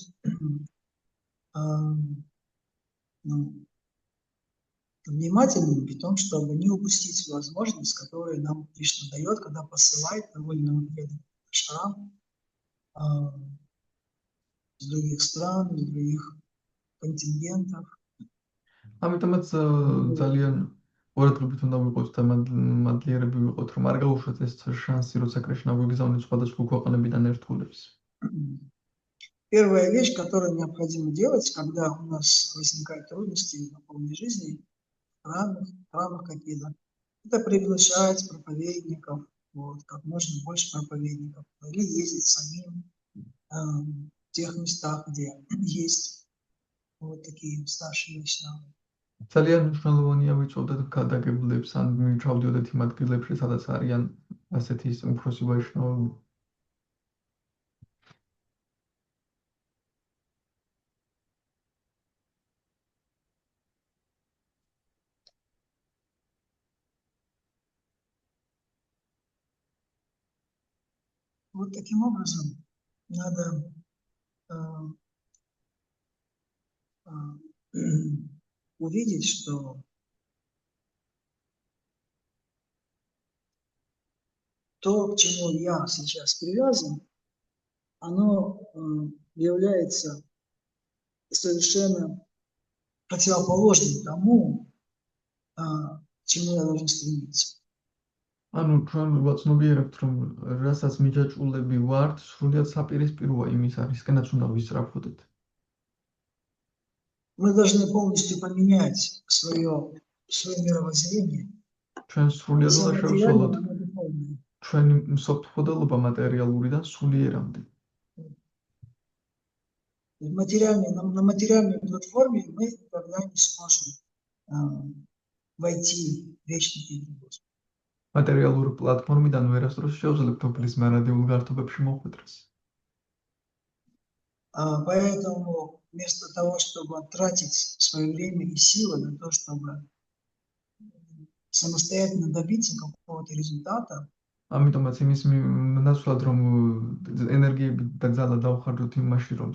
[SPEAKER 1] внимательными при том, чтобы не упустить возможность, которую нам Кришна дает, когда посылает довольно преданных ашрам с других стран, с других контингентов.
[SPEAKER 2] ამიტომაც ძალიან ყურადღებით უნდა ვიყოთ და მადლიერები ვიყოთ, რომ არ გაუშვათ ეს შანსი, როცა კრიშნა გვიგზავნით სხვადასხვა ქვეყნებიდან ერთგულებს.
[SPEAKER 1] Первая вещь, которую необходимо делать, когда у нас возникают трудности в духовной жизни, в храмах какие-то, это приглашать проповедников, вот, как можно больше проповедников, или ездить самим в тех местах, где есть вот такие старшие вайшнавы.
[SPEAKER 2] ძალიან მნიშვნელოვანია ვიწოდოთ გადაგებლებს ან მივჩავდიოდეთ იმ ადგილებში, სადაც არიან ასეთი უფროსი ვაიშნავები.
[SPEAKER 1] Вот таким образом надо увидеть, что то, к чему я сейчас привязан, оно является совершенно противоположным тому, к чему я должен стремиться.
[SPEAKER 2] ანუ ჩვენ ვაცნობიერებთ, რომ რასაც მიჯაჭვულები ვართ, სრულიად საპირისპიროა იმის არისკენაც უნდა ვისწრაფოდეთ.
[SPEAKER 1] Мы должны полностью поменять свое мировоззрение.
[SPEAKER 2] ჩვენ სრულიად უნდა შევცვალოთ
[SPEAKER 1] на духовное.
[SPEAKER 2] ჩვენი მსოფლმხედველობა მატერიალურიდან სულიერამდე.
[SPEAKER 1] На материальной платформе мы никогда не сможем войти в вечный мир Господа.
[SPEAKER 2] მატერიალური პლატფორმიდან ვერასდროს შევძლებთ უფლის მარადიულ გართობებში მოხვედრას.
[SPEAKER 1] Поэтому вместо того, чтобы тратить свое время и силы на то, чтобы самостоятельно добиться какого-то результата,
[SPEAKER 2] ამიტომაც იმის ნაცვლად რომ ენერგიები და ძალა დავხარჯოთ იმაში, რომ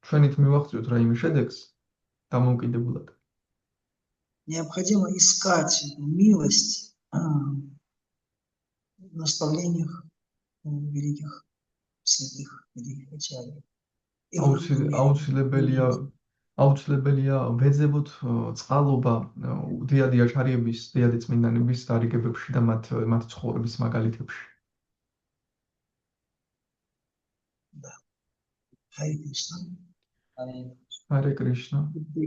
[SPEAKER 2] ჩვენით მივახციოთ რაიმე შედეგს დამოუკიდებლად.
[SPEAKER 1] необходимо искать эту милость в наставлениях великих святых, великих ачарьев.
[SPEAKER 2] აუცილებელია ვეძებოთ წყალობა დიადი აჩარიების, დიადი წმინდანების დარიგებებში და მათ ცხოვრების მაგალითებში.
[SPEAKER 1] Харе Кришна.
[SPEAKER 2] Харе Кришна.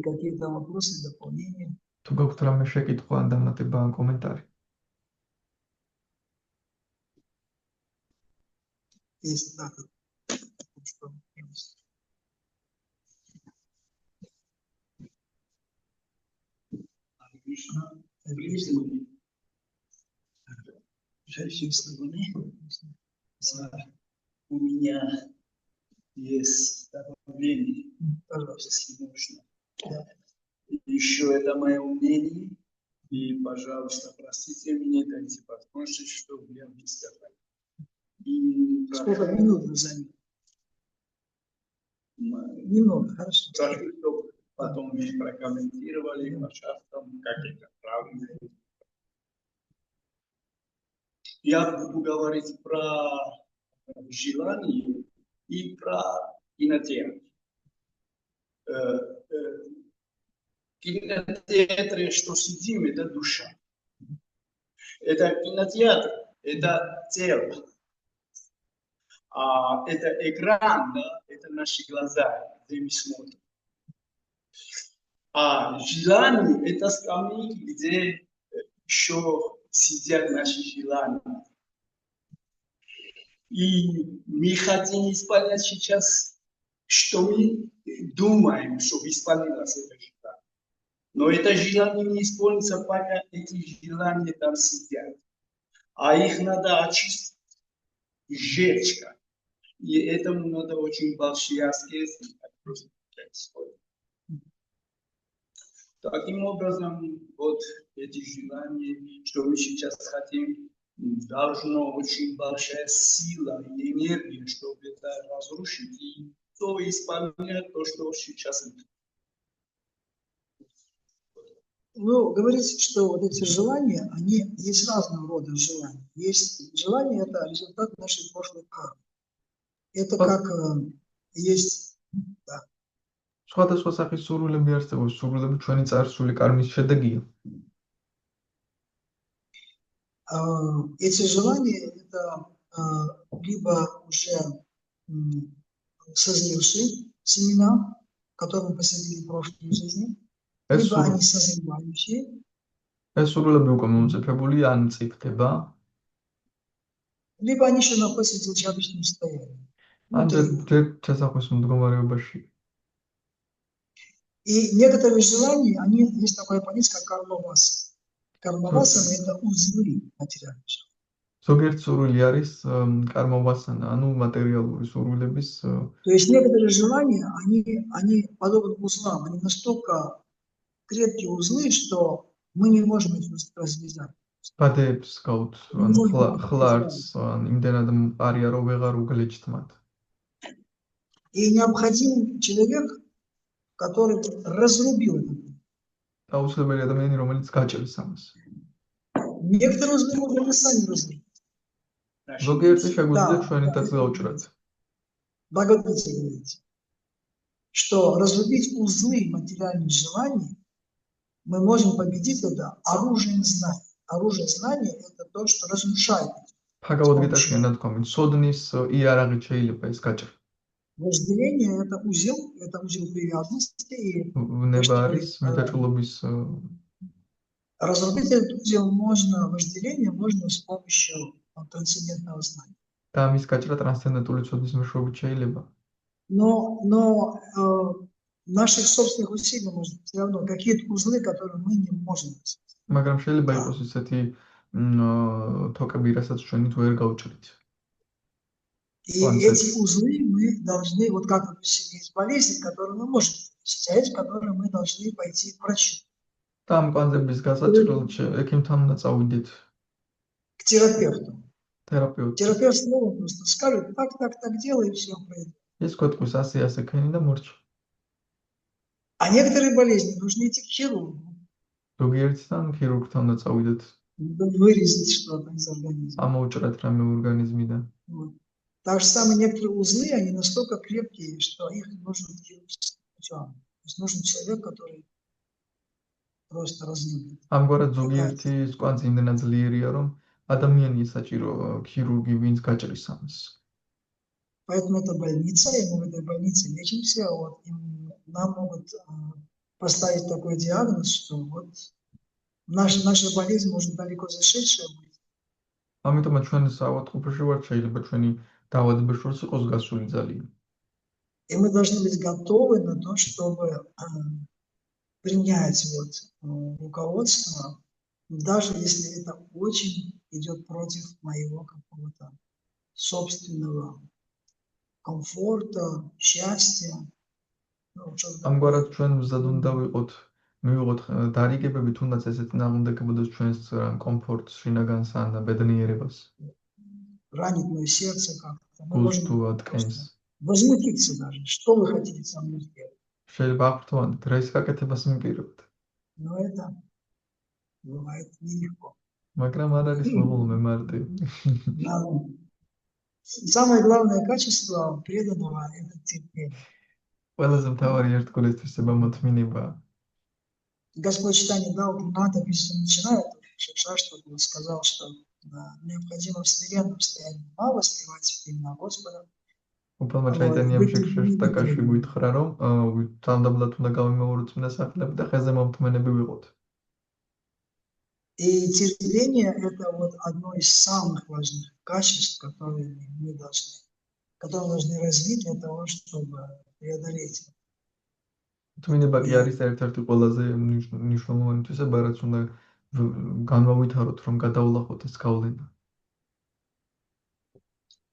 [SPEAKER 1] Какие-то вопросы, дополнения?
[SPEAKER 2] თუ გაქვთ რამე შეკითხვა ან დამატება ან კომენტარი?
[SPEAKER 1] Если так,
[SPEAKER 5] у меня есть добавление, пожалуйста, если нужно. Еще это мое мнение, и, пожалуйста, простите меня, дайте возможность, чтобы я высказал.
[SPEAKER 1] Сколько минут вы заняли? Немного, хорошо.
[SPEAKER 5] Чтобы потом вы прокомментировали, пожалуйста, как это правильно. Я буду говорить про желание и про кинотеатр. В кинотеатре, что сидим, это душа. Это кинотеатр, это тело. А это экран, да, это наши глаза, где мы смотрим. А желание – это скамейки, где еще сидят наши желания. И мы хотим исполнять сейчас, что мы думаем, чтобы исполнилось это желание. Но это желание не исполнится, пока эти желания там сидят. А их надо очистить, сжечь. И этому надо очень большие аскезы. Просто происходит. Таким образом, вот эти желания, что мы сейчас хотим, должно очень большая сила и энергия, чтобы это разрушить и то исполнять то, что сейчас.
[SPEAKER 1] Ну, говорится, что вот эти желания, они есть разного рода желания. Есть желания, это результат нашей прошлой кармы. Это как есть... Да.
[SPEAKER 2] სხვადასხვა სახის სურვილები არსებობს, სურვილები ჩვენი წარსული კარმის შედეგია.
[SPEAKER 1] Эти желания это либо уже созревшие семена, которые мы посадили в прошлой жизни, либо они созревающие.
[SPEAKER 2] ეს სურვილები უკვე მომწიფებული ან მწიფდება,
[SPEAKER 1] либо они еще находятся в зачаточном состоянии.
[SPEAKER 2] ან ჯერ ჩასახვის მდგომარეობაში.
[SPEAKER 1] И некоторые желания, они есть такое понятие, как карма-васа. Карма-васа это узлы материальные.
[SPEAKER 2] ზოგიერთ სურვილი არის კარმავასანა, ანუ მატერიალური სურვილების.
[SPEAKER 1] То есть некоторые желания, они подобны узлам, они настолько крепкие узлы, что мы не можем их развязать.
[SPEAKER 2] ბადეებს გავთ, ანუ ხლარს, იმდენად არია, რომ ვეღარ უგლეჭთ მათ.
[SPEAKER 1] И необходим человек, который разрубил это.
[SPEAKER 2] აუცილებელი ადამიანი, რომელიც გაჭრის ამას.
[SPEAKER 1] Некоторые узлы можно мы сами разрубить.
[SPEAKER 2] ზოგიერთი შეგვიძლია ჩვენი თაც გავჭრათ.
[SPEAKER 1] Бхагавад-гита говорит, что разрубить узлы материальных желаний мы можем победить это оружием знаний. Оружие знания это то, что разрушает.
[SPEAKER 2] Бхагавад-гитაში ნათქვამი, სოდნის იარაღით შეიძლება ეს გაჭრა.
[SPEAKER 1] Вожделение это узел привязанности. И
[SPEAKER 2] ნება არის მეტაჭულობის.
[SPEAKER 1] Разрубить этот узел можно, вожделение можно с помощью трансцендентного знания.
[SPEAKER 2] და ამის გაჭრა ტრანსცენდენტული ცოდნის მეშვეობით შეიძლება.
[SPEAKER 1] Но наших собственных усилий может все равно какие-то узлы, которые мы не можем.
[SPEAKER 2] მაგრამ შეიძლება იყოს ისეთი თოკები, რასაც ჩვენით ვერ გავჭრით.
[SPEAKER 1] И эти узлы мы должны, вот как есть болезнь, которую мы можем лечить, а есть, которые мы должны пойти к врачу.
[SPEAKER 2] Там კვანძების გასაჭრელად ექიმთან უნდა წავიდეთ.
[SPEAKER 1] К терапевту.
[SPEAKER 2] Терапевт.
[SPEAKER 1] Терапевт снова просто скажет, так делай, и все пройдет.
[SPEAKER 2] ეს გვეტყვის ასე ქენი და მორჩა.
[SPEAKER 1] А некоторые болезни нужно идти к хирургу.
[SPEAKER 2] ზოგიერთთან ქირურგთან უნდა წავიდეთ.
[SPEAKER 1] Вырезать что-то из организма.
[SPEAKER 2] ამოუჭრათ რამე ორგანიზმიდან.
[SPEAKER 1] Так же самое некоторые узлы, они настолько крепкие, что их нужно хирургическим путем. То есть нужен человек, который просто разрубит.
[SPEAKER 2] ამგვარად ზოგიერთი კვანძი იმდენად ძლიერია, რომ ადამიანია საჭირო ქირურგი, ვინც გაჭრის ამას.
[SPEAKER 1] Поэтому это больница, и мы в этой больнице лечимся, и нам могут поставить такой диагноз, что вот наша болезнь может далеко зашедшая быть.
[SPEAKER 2] ამიტომაც ჩვენ საავადმყოფოში ვართ, შეიძლება ჩვენი დაავადება შორს იყოს გასული ძალიან.
[SPEAKER 1] И мы должны быть готовы на то, чтобы принять руководство, даже если это очень идет против моего какого-то собственного комфорта, счастья.
[SPEAKER 2] ამგვარად ჩვენ მზად უნდა ვიყოთ, მივიღოთ დარიგებები, თუნდაც ესეთი ნაღმდეგებოდეს ჩვენს კომფორტს, შინაგანს ან ბედნიერებას.
[SPEAKER 1] Ранит мое сердце как-то.
[SPEAKER 2] გულს თუ ატკენს.
[SPEAKER 1] Возмутиться даже. Что вы хотите со мной сделать?
[SPEAKER 2] შეიძლება აღფრთოვანოთ, რა ის გაკეთებას მიპირებთ.
[SPEAKER 1] Но это бывает нелегко.
[SPEAKER 2] მაგრამ არ არის მოულმე მარტივ.
[SPEAKER 1] Самое главное качество преданного – это терпение.
[SPEAKER 2] ყველაზე მთავარი ერთგულესწრება მოთმინებაა.
[SPEAKER 1] Господь Чайтанья дал надо, начинает Шаштру, сказал, что необходимо в смиренном состоянии мало воспевать имя Господа.
[SPEAKER 2] უფალმა ჩაიტანიამ შეკრშაშტაკაში გითხრა, რომ თანდაბლად უნდა გავიმეოროთ წმინდა სახელები და ხეზე მომთმენები ვიყოთ.
[SPEAKER 1] И терпение – это вот одно из самых важных качеств, которые мы должны развить для того, чтобы преодолеть.
[SPEAKER 2] თმინება კი არის ერთ-ერთი ყველაზე მნიშვნელოვანი თვისება, რაც უნდა განვავითაროთ, რომ გადავლახოთ ეს გავლენა.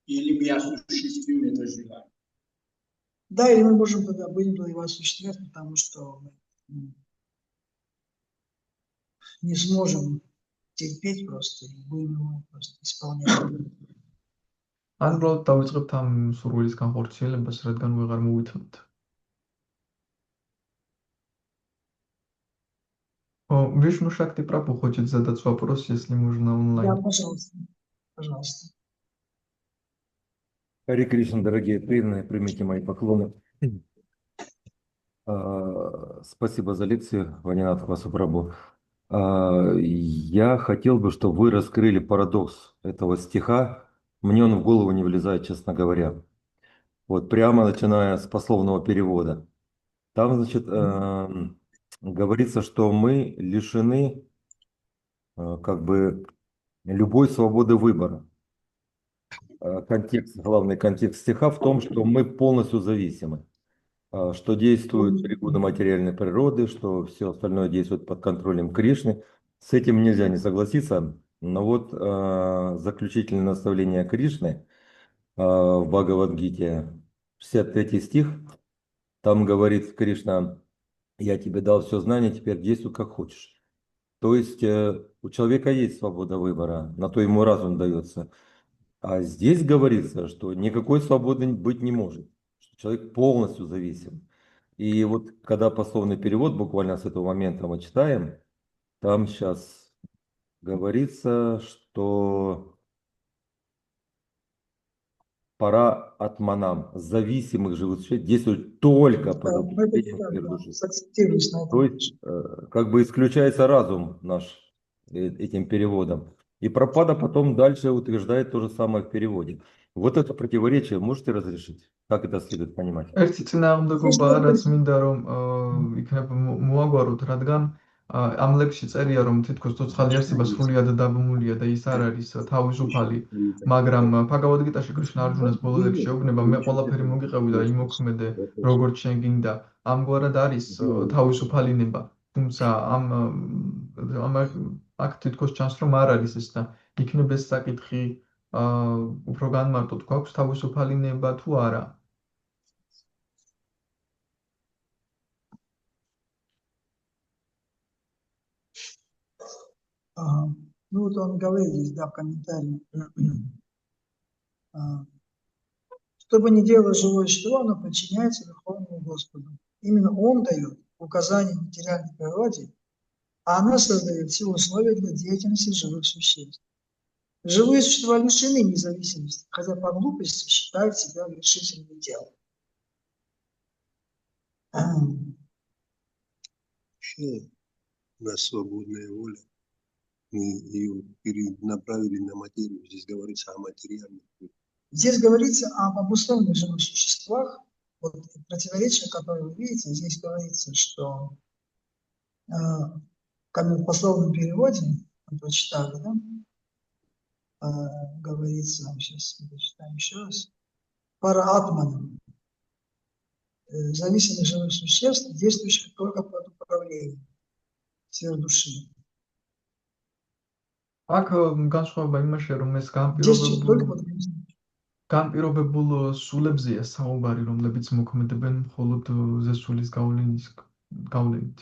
[SPEAKER 5] или мы осуществим это желание.
[SPEAKER 1] Да, или мы можем тогда будем его осуществлять, потому что мы не сможем терпеть просто, и будем его просто исполнять.
[SPEAKER 2] ან უბრალოდ დავიწყებთ ამ სურვილის განხორციელებას, რადგან ვეღარ მოვითმოთ. Видишь, Мушак, ты прав, хочет задать вопрос, если можно
[SPEAKER 1] Да,
[SPEAKER 2] онлайн.
[SPEAKER 1] пожалуйста, пожалуйста.
[SPEAKER 6] Харе Кришна, дорогие преданные, примите мои поклоны. Спасибо за лекцию, Ванинат Васупрабху. Я хотел бы, чтобы вы раскрыли парадокс этого стиха. Мне он в голову не влезает, честно говоря. Вот прямо начиная с пословного перевода. Там, значит, говорится, что мы лишены как бы любой свободы выбора. Главный контекст стиха в том, что мы полностью зависимы, что действуют пригоды материальной природы, что все остальное действует под контролем Кришны. С этим нельзя не согласиться, но вот заключительное наставление Кришны в Бхагавад-гите, 63 стих, там говорит Кришна: «Я тебе дал все знание, теперь действуй как хочешь». То есть у человека есть свобода выбора, на то ему разум дается. А здесь говорится, что никакой свободы быть не может, что человек полностью зависим. И вот когда пословный перевод, буквально с этого момента мы читаем, там сейчас говорится, что пора атманам, зависимых живых существ, действует только под
[SPEAKER 1] Да, мы
[SPEAKER 6] управлением своей
[SPEAKER 1] да,
[SPEAKER 6] души.
[SPEAKER 1] сакцентируемся на
[SPEAKER 6] То
[SPEAKER 1] этом.
[SPEAKER 6] есть как бы исключается разум наш этим переводом. И Прабхупада потом дальше утверждает то же самое в переводе. Вот это противоречие можете разрешить? Как это следует понимать?
[SPEAKER 2] ერთი წინააღმდეგობა, რაც მინდა რომ იქნებ მოაგვაროთ, რადგან ამ ლექსში წერია, რომ თითქოს ცოცხალი არსება სრულიად დაბმულია და ის არ არის თავისუფალი, მაგრამ ბჰაგავად-გიტაში კრიშნა არჯუნას ბოლო ლექსში შეუგნება, მე ყველაფერი მოგიყევი და იმოქმედე როგორც შენ გინდა. ამგვარად არის თავისუფალინება, თუმცა აქ თითქოს ჩანს, რომ არ არის ეს და იქნებ ეს საკითხი უფრო განმარტოთ, გვაქვს თავისუფალინება თუ არა?
[SPEAKER 1] Ну вот он говорит здесь, да, в комментарии. Что бы ни делало живое существо, оно подчиняется Верховному Господу. Именно Он дает указания материальной природе, а она создает все условия для деятельности живых существ. Живые существа лишены независимости, хотя по глупости считают себя вершителями дела.
[SPEAKER 3] Вообще, у нас свободная воля. Мы ее перенаправили на материю. Здесь говорится о материальном.
[SPEAKER 1] Здесь говорится об обусловленных живых существах. Вот противоречие, которое вы видите, здесь говорится, что как в пословном переводе, мы прочитали, да? Говорится, сейчас прочитаем еще раз, параатманом, зависимых живых существ, действующих только под управлением сфер души.
[SPEAKER 2] აქ განსხვავება იმაშია, რომ ეს
[SPEAKER 1] Здесь только под управлением.
[SPEAKER 2] განპირობებულ სულებზეა საუბარი, რომლებიც მოქმედებენ მხოლოდ ზესულის გავლენით.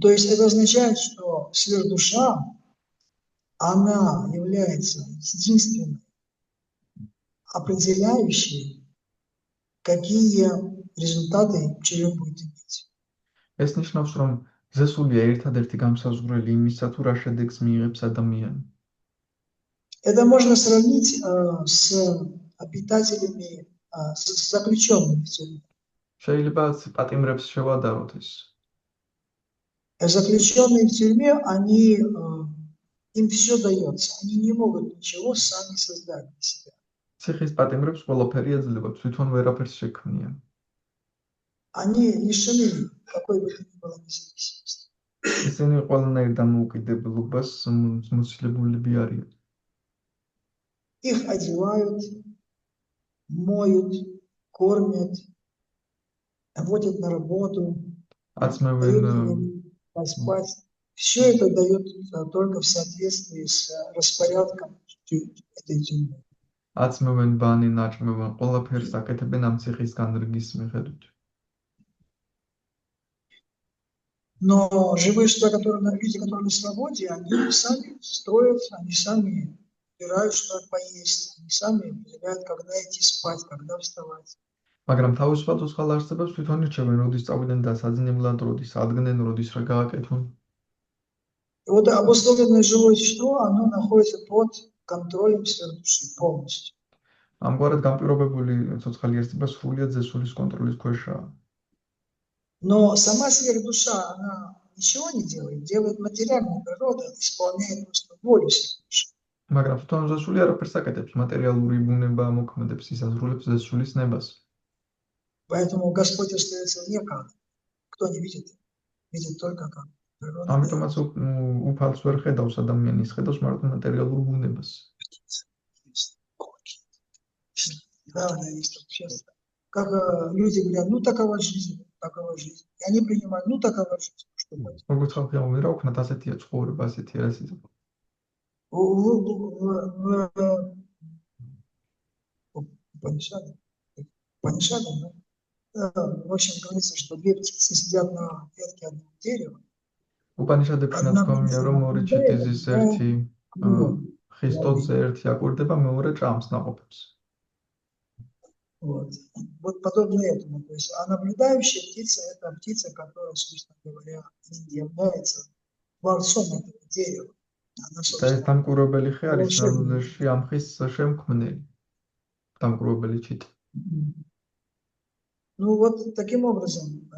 [SPEAKER 1] То есть это означает, что сверхдуша, она является единственной определяющей, какие результаты человек будет иметь.
[SPEAKER 2] ეს ნიშნავს, რომ ზესულია ერთადერთი გამსაზღვრელი იმისა, თუ რა შედეგს მიიღებს ადამიანი.
[SPEAKER 1] Это можно сравнить с обитателями, с заключенными в тюрьме.
[SPEAKER 2] შეიძლება პატიმრებს შევადაროთ ეს.
[SPEAKER 1] Заключенные в тюрьме, им все дается, они не могут ничего сами создать для себя.
[SPEAKER 2] ციხის პატიმრებს ყველაფერი ეძლება, თვითონ ვერაფერს შექმნიან.
[SPEAKER 1] Они лишены какой бы то ни было независимости.
[SPEAKER 2] ისინი ყველანაირ დამოუკიდებლობას მოცილებულები არიან.
[SPEAKER 1] Их одевают, моют, кормят, водят на работу, дают им поспать. Все это дает только в соответствии с распорядком этой тюрьмы.
[SPEAKER 2] აწმევენ ბანი, ნაჭმევენ, ყველაფერს აკეთებენ ამ ციხის განრიგის მიხედვით.
[SPEAKER 1] Но живые суда, люди, которые на свободе, они сами строят, они сами выбирают, что поесть, они сами определяют, когда идти спать, когда вставать.
[SPEAKER 2] მაგრამ თავისუფალ უცხოელ არსებებს თვითონ ირჩევენ, როდის წავიდნენ დასაძინებლად, როდის ადგნენ, როდის რა გააკეთონ.
[SPEAKER 1] И вот обусловленное живое существо, оно находится под контролем сверхдуши полностью.
[SPEAKER 2] ამგვარად განპირობებული ცოცხალი არსება სრულიად ზესულის კონტროლის ქვეშაა.
[SPEAKER 1] Но сама сверхдуша, она ничего не делает, делает материальная природа, исполняет просто волю сверхдуши.
[SPEAKER 2] მაგრამ თვითონ ზესული არაფერს აკეთებს, მატერიალური ბუნება მოქმედებს, ის ასრულებს ზესულის ნებას.
[SPEAKER 1] Поэтому Господь остается вне кадра. Кто не видит, видит только как природа.
[SPEAKER 2] ამიტომაც უფალს ვერ ხედავს ადამიანის, ხედავს მარტო მატერიალურ ბუნებას.
[SPEAKER 1] Да, есть общество. Как люди говорят, ну такова жизнь, такова жизнь. И они принимают, ну такова жизнь. Что будет?
[SPEAKER 2] როგორც ხალხი ამბობს, რა ვქნათ, ასეთია ცხოვრება, ასეთია რასიც.
[SPEAKER 1] Панишадам, да? В общем, говорится, что две птицы сидят на ветке одного дерева.
[SPEAKER 2] უპანიშადებში ნათქვამია, რომ ორი ჩიტიზის ერთი ხის ტოტზე, ერთი აკვირდება, მეორე ჭამს ნაყოფებს.
[SPEAKER 1] Вот подобно этому. То есть, а наблюдающая птица – это птица, которая, собственно говоря, является творцом этого дерева. Она,
[SPEAKER 2] და ეს დამკვირვებელი ხე არის ნამდვილში ამ ხის შემქმნელი. დამკვირვებელი ჩიტი.
[SPEAKER 1] Ну вот таким образом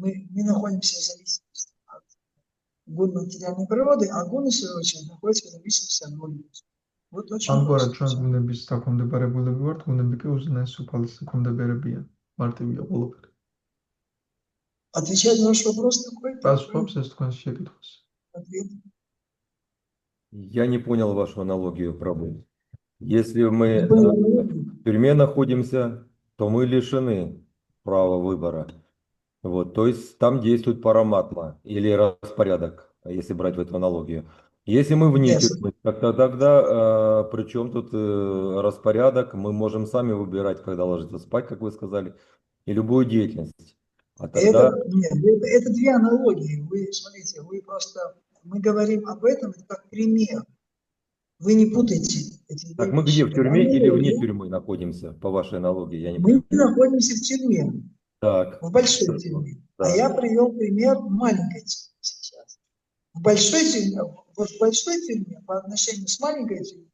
[SPEAKER 1] мы находимся в зависимости от гун материальной природы, а гуны, в свою очередь, находятся в зависимости от воли. Вот очень
[SPEAKER 2] ამგვარად ჩვენ გუნების დაქვემდებარებულები ვართ, გუნები კი უზენაეს უფალს დაქვემდებარებიან. მარტივია ყველაფერი.
[SPEAKER 1] Отвечать на ваш вопрос такой?
[SPEAKER 2] პასუხობს ეს თქვენს შეკითხვას.
[SPEAKER 1] Ответ.
[SPEAKER 6] Я не понял вашу аналогию проблем. Если мы в тюрьме находимся, то мы лишены права выбора. Вот, то есть там действует параматма или распорядок, если брать в эту аналогию. Если мы вне тюрьмы, тогда при чем тут распорядок? Мы можем сами выбирать, когда ложиться спать, как вы сказали, и любую деятельность. А тогда...
[SPEAKER 1] это две аналогии. Вы смотрите, мы говорим об этом, это как пример. Вы не путайте эти две
[SPEAKER 6] Так мы где, в тюрьме или вне тюрьмы находимся, по вашей аналогии? Я не
[SPEAKER 1] мы находимся в тюрьме,
[SPEAKER 6] так.
[SPEAKER 1] в большой тюрьме.
[SPEAKER 6] Да.
[SPEAKER 1] А я привел пример маленькой тюрьмы сейчас. В большой тюрьме, по отношению с маленькой тюрьмой,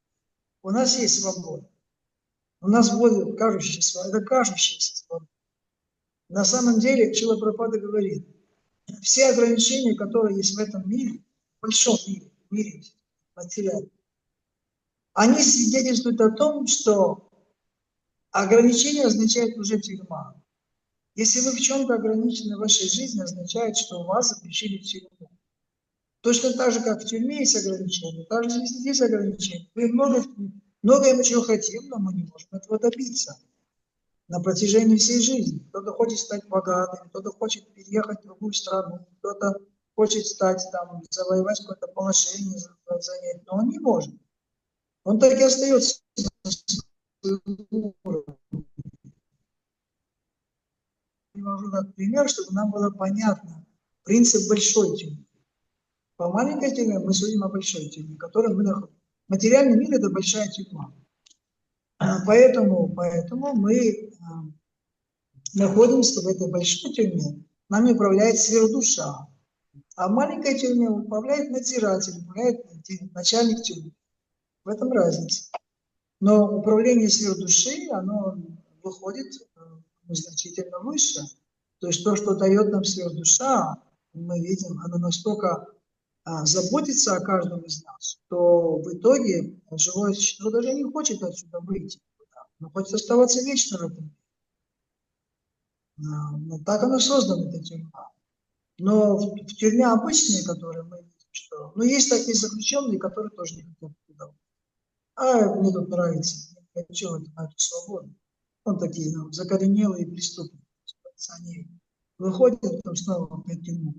[SPEAKER 1] у нас есть свобода. У нас вводят кажущаяся свобода. Это кажущаяся свобода. На самом деле, Шрила Прабхупада говорит, все ограничения, которые есть в этом мире, в большом мире материальном, они свидетельствуют о том, что ограничение означает уже тюрьма. Если вы в чем-то ограничены в вашей жизни, означает, что вас заключили в тюрьму. Точно так же, как в тюрьме есть ограничения, так же здесь есть ограничения. Мы многое чего хотим, но мы не можем этого добиться на протяжении всей жизни. Кто-то хочет стать богатым, кто-то хочет переехать в другую страну, кто-то хочет стать там, завоевать какое-то положение, занять, но он не может. Он так и остается на своем уровне. Я привожу как пример, чтобы нам было понятно принцип большой тюрьмы. По маленькой тюрьме мы судим о большой тюрьме, в которой мы находимся. Материальный мир – это большая тюрьма. Поэтому мы находимся в этой большой тюрьме. Нами управляет сверхдуша. А в маленькой тюрьме управляет надзиратель, управляет начальник тюрьмы. В этом разница. Но управление сверхдуши, оно выходит значительно выше. То есть то, что дает нам сверхдуша, мы видим, оно настолько заботится о каждом из нас, что в итоге живое существо даже не хочет отсюда выйти. Оно хочет оставаться вечно в этом. Но так оно создано, эта тюрьма. Но в тюрьме обычные, которые мы видим, что... Ну, есть такие заключенные, которые тоже не хотят туда. А мне тут нравится, я хочу на эту свободу. Он такие закоренелые преступники. Они выходят, потом снова опять в тюрьму.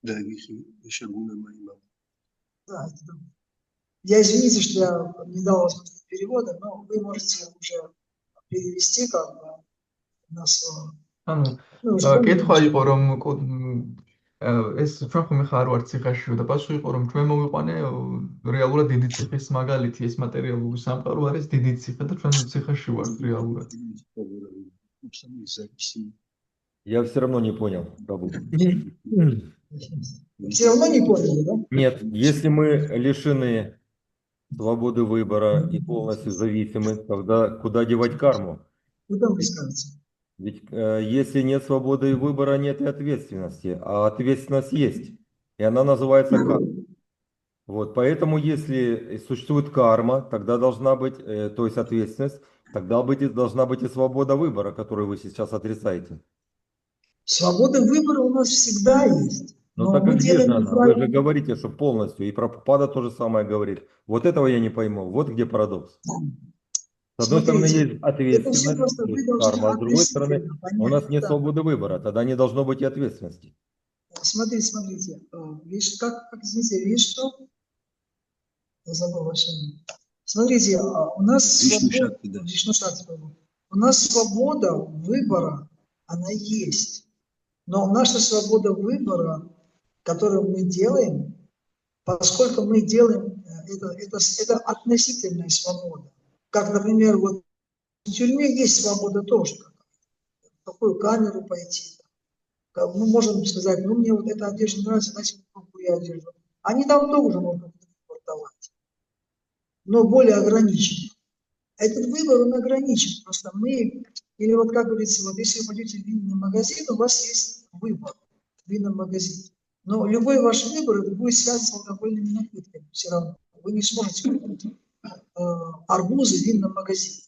[SPEAKER 3] Да, еще гуна моя.
[SPEAKER 1] Да, это да. Я извините, что я не дал вас перевода, но вы можете уже перевести как бы нас.
[SPEAKER 2] ანუ
[SPEAKER 1] Ну, уже поняли,
[SPEAKER 2] კითხვა
[SPEAKER 1] что-
[SPEAKER 2] იყო რომ ეს ჩვენ ხომ ხარ ვარ ციხეში და პასუხი იყო რომ ჩვენ მოვიყვანე რეალურად დიდი ციხის მაგალითი ეს მატერიალური სამყარო არის დიდი ციხე და ჩვენ ციხეში ვართ რეალურად.
[SPEAKER 6] Я все равно не понял, Рабу.
[SPEAKER 1] Все равно не поняли, да?
[SPEAKER 6] Нет, если мы лишены свободы выбора и полностью зависимы, тогда куда девать карму?
[SPEAKER 1] Куда вы скажете?
[SPEAKER 6] Ведь если нет свободы выбора, нет и ответственности, а ответственность есть, и она называется карма. Вот, поэтому если существует карма, тогда должна быть, то есть ответственность, тогда должна быть и свобода выбора, которую вы сейчас отрицаете.
[SPEAKER 1] Свобода выбора у нас всегда есть.
[SPEAKER 6] Ну
[SPEAKER 1] Но
[SPEAKER 6] так
[SPEAKER 1] мы
[SPEAKER 6] и где же
[SPEAKER 1] делаем
[SPEAKER 6] она? Вы
[SPEAKER 1] неправильно.
[SPEAKER 6] же говорите, что полностью, и Прабхупада то же самое говорит. Вот этого я не пойму, вот где парадокс. С одной стороны
[SPEAKER 1] Смотрите,
[SPEAKER 6] есть ответственность,
[SPEAKER 1] просто
[SPEAKER 6] то
[SPEAKER 1] вы
[SPEAKER 6] есть
[SPEAKER 1] должны
[SPEAKER 6] карма, а с другой стороны
[SPEAKER 1] относительно понять,
[SPEAKER 6] у нас нет
[SPEAKER 1] да.
[SPEAKER 6] свободы выбора, тогда не должно быть и ответственности.
[SPEAKER 1] Смотрите. Видишь, извините, видишь что? Я забыл ваше имя. Смотрите, у нас
[SPEAKER 3] Вишну
[SPEAKER 1] свобода,
[SPEAKER 3] Шакти, да.
[SPEAKER 1] Вишну Шакти, по-моему. У нас свобода выбора, она есть. Но наша свобода выбора, которую мы делаем, поскольку мы делаем, это относительная свобода. Как, например, вот в тюрьме есть свобода тоже. В какую камеру пойти. Мы можем сказать, ну мне вот эта одежда нравится, значит, какую я одежду. Они там тоже можно экспортовать, но более ограничен. Этот выбор, он ограничен. Просто мы, или вот как говорится, вот если вы пойдете в винный магазин, у вас есть выбор в винном магазине. Но любой ваш выбор, это будет связан с алкогольными напитками все равно. Вы не сможете купить арбузы в винном магазине.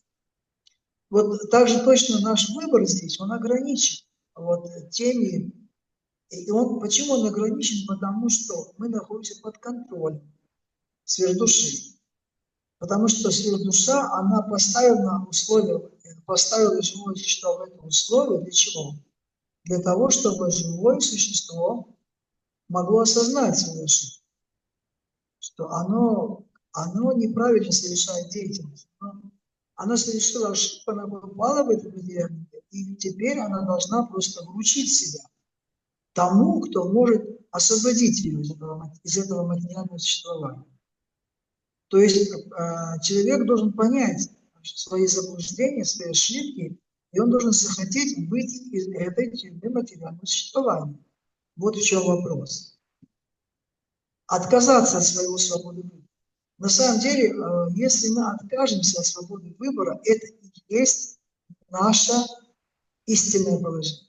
[SPEAKER 1] Вот также точно наш выбор здесь, он ограничен вот теми. И почему он ограничен? Потому что мы находимся под контролем сверхдуши. Потому что сверхдуша, она поставила живое существо в это условие для чего? Для того, чтобы живое существо могло осознать свою ошибку, что оно неправильно совершает деятельность. Она совершила ошибку, она попала в этот материальный мир, и теперь она должна просто вручить себя тому, кто может освободить ее из этого материального существования. То есть человек должен понять свои заблуждения, свои ошибки, и он должен захотеть быть из этой тюрьмы материального существования. Вот в чем вопрос. Отказаться от своего свободы выбора. На самом деле, если мы откажемся от свободы выбора, это и есть наше истинное положение.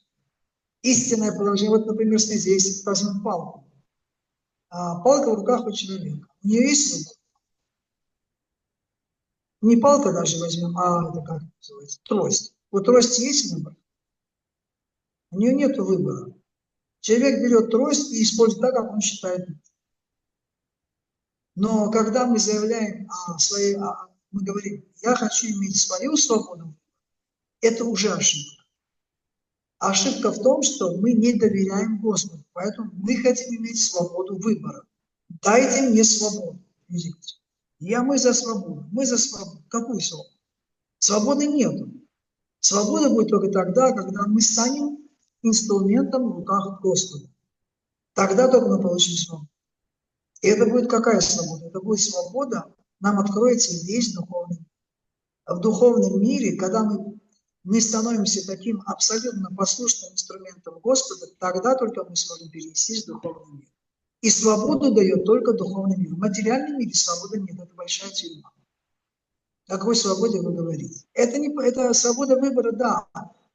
[SPEAKER 1] Истинное положение, вот, например, смотрите, если возьмем палку. Палка в руках у человека. У нее есть выбор. Не палка даже возьмем, это как называется, трость. У трости есть выбор? У нее нет выбора. Человек берет трость и использует так, как он считает. Но когда мы заявляем мы говорим, я хочу иметь свою свободу, это уже ошибка. Ошибка в том, что мы не доверяем Господу, поэтому мы хотим иметь свободу выбора. Дайте мне свободу. Мы за свободу. Мы за свободу. Какую свободу? Свободы нет. Свобода будет только тогда, когда мы станем инструментом в руках Господа. Тогда только мы получим свободу. И это будет какая свобода? Это будет свобода, нам откроется весь духовный мир. В духовном мире, когда мы становимся таким абсолютно послушным инструментом Господа, тогда только мы сможем перенестись в духовный мир. И свободу дает только духовный мир. В материальном мире свободы нет, это большая тюрьма. О какой свободе вы говорите? Это свобода выбора, да,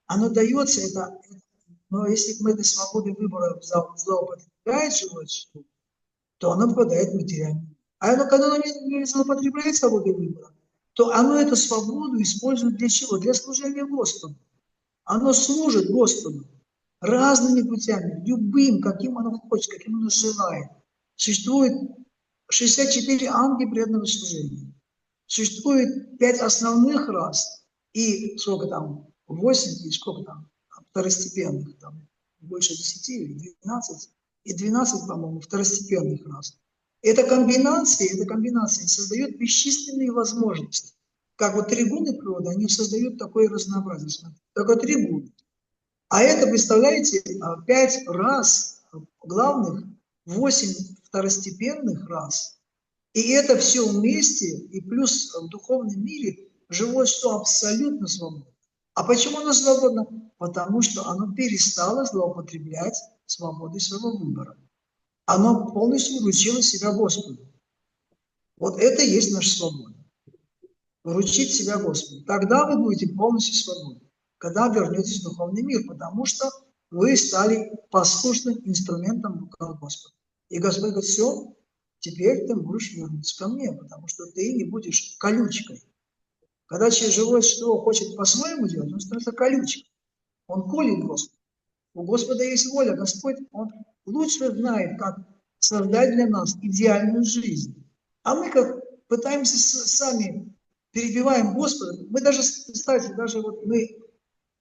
[SPEAKER 1] оно дается, но если мы этой свободой выбора злоупотребляет живое существо, то оно попадает в материальный мир. А когда оно не злоупотребляет свободой выбора, то оно эту свободу использует для чего? Для служения Господу. Оно служит Господу разными путями, любым, каким оно хочет, каким оно желает. Существует 64 ангела преданного служения. Существует 5 основных рас и сколько там, 8 и сколько там, второстепенных, там больше 10 или 12, и 12, по-моему, второстепенных рас. Эта комбинация создает бесчисленные возможности. как вот тригуны природы, они создают такое разнообразие. Смотрите, только тригуны. А это, представляете, 5 рас главных, 8 второстепенных рас. И это все вместе, и плюс в духовном мире живое существо абсолютно свободно. А почему оно свободно? Потому что оно перестало злоупотреблять свободой своего выбора. Оно полностью вручило себя Господу. Вот это и есть наша свобода. Вручить себя Господу. Тогда вы будете полностью свободны, когда вернетесь в духовный мир, потому что вы стали послушным инструментом в руках Господа. И Господь говорит, все, теперь ты можешь вернуться ко мне, потому что ты не будешь колючкой. Когда живое существо хочет по-своему делать, он становится колючкой. Он колет Господа. У Господа есть воля. Господь, Он лучше знает, как создать для нас идеальную жизнь. А мы как пытаемся сами перебиваем Господа. Мы даже, кстати, даже вот мы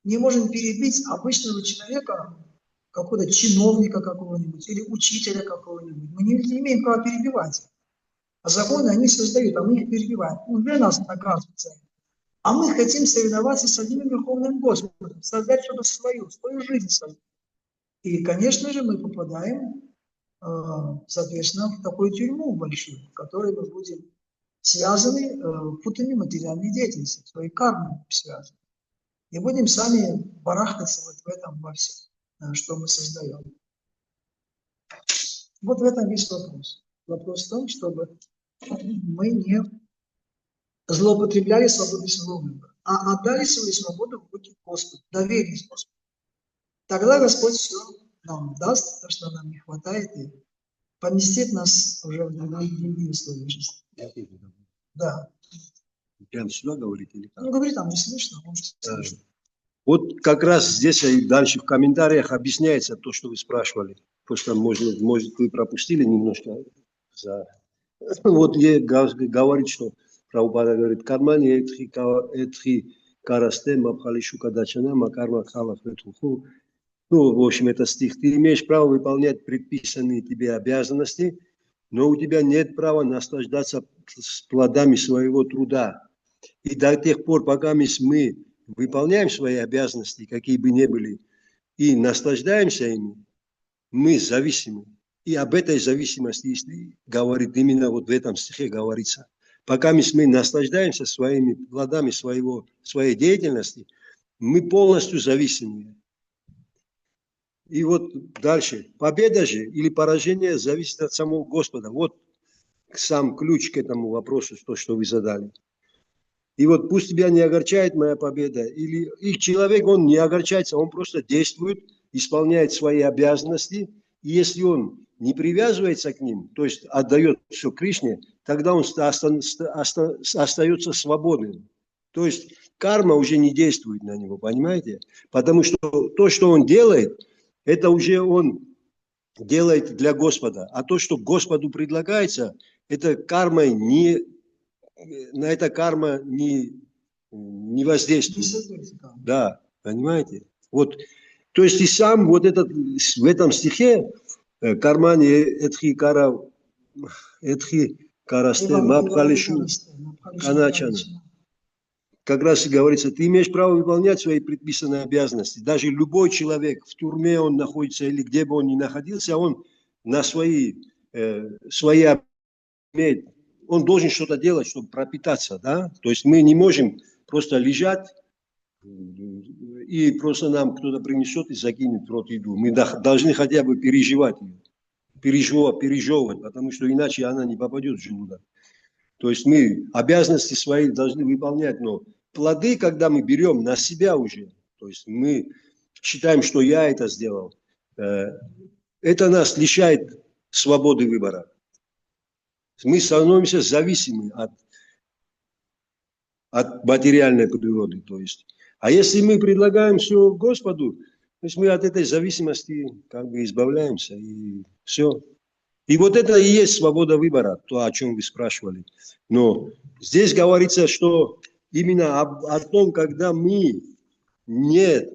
[SPEAKER 1] не можем перебить обычного человека, какого-то чиновника какого-нибудь или учителя какого-нибудь. Мы не имеем права перебивать. А законы они создают, а мы их перебиваем. Уже нас наказывают. А мы хотим соревноваться с одним Верховным Господом, создать что-то свою жизнь свою. И, конечно же, мы попадаем, соответственно, в такую тюрьму большую, в которой мы будем связаны путами материальной деятельности, своей кармой связаны. И будем сами барахтаться вот в этом во всем, что мы создаем. Вот в этом весь вопрос. Вопрос в том, чтобы мы не злоупотребляли свободой своего выбора, а отдали свою свободу в руки Господу, доверились Господу. Тогда Господь все нам даст, то, что нам не хватает, и поместит нас уже в другие условия жизни. Да.
[SPEAKER 3] Прям сюда говорите или как?
[SPEAKER 1] Ну, говори, там не слышно, может, слышно.
[SPEAKER 3] Вот как раз здесь и дальше в комментариях объясняется то, что вы спрашивали. Просто, может вы пропустили немножко. Вот говорит, что Прабхупада говорит, кармани этхи карасте мабхалишу кадачана макарма халах ветуху. Ну, в общем, это стих. Ты имеешь право выполнять предписанные тебе обязанности, но у тебя нет права наслаждаться плодами своего труда. И до тех пор, пока мы выполняем свои обязанности, какие бы ни были, и наслаждаемся ими, мы зависимы. И об этой зависимости, если говорит именно вот в этом стихе говорится, пока мы наслаждаемся своими плодами своей деятельности, мы полностью зависимы. И вот дальше. Победа же или поражение зависит от самого Господа. Вот сам ключ к этому вопросу, то, что вы задали. И вот пусть тебя не огорчает моя победа. Или их человек, он не огорчается, он просто действует, исполняет свои обязанности. И если он не привязывается к ним, то есть отдает все Кришне, тогда он остается свободным. То есть карма уже не действует на него, понимаете? Потому что то, что он делает, это уже он делает для Господа. А то, что Господу предлагается, это кармой на это карма не воздействует. Да, понимаете? Вот, то есть и сам вот в этом стихе кармани этхи карасте мабхалишу каначана. Как раз и говорится, ты имеешь право выполнять свои предписанные обязанности. Даже любой человек, в тюрьме он находится или где бы он ни находился, он на свои имеет, он должен что-то делать, чтобы пропитаться. Да? То есть мы не можем просто лежать и просто нам кто-то принесет и закинет в рот еду. Мы должны хотя бы переживать ее, пережевывать, потому что иначе она не попадет в желудок. То есть мы обязанности свои должны выполнять, но плоды, когда мы берем на себя уже, то есть мы считаем, что я это сделал, это нас лишает свободы выбора. Мы становимся зависимы от материальной природы. То есть. А если мы предлагаем все Господу, то есть мы от этой зависимости как бы избавляемся, и все. И вот это и есть свобода выбора, то, о чем вы спрашивали. Но здесь говорится, что именно о том, когда мы не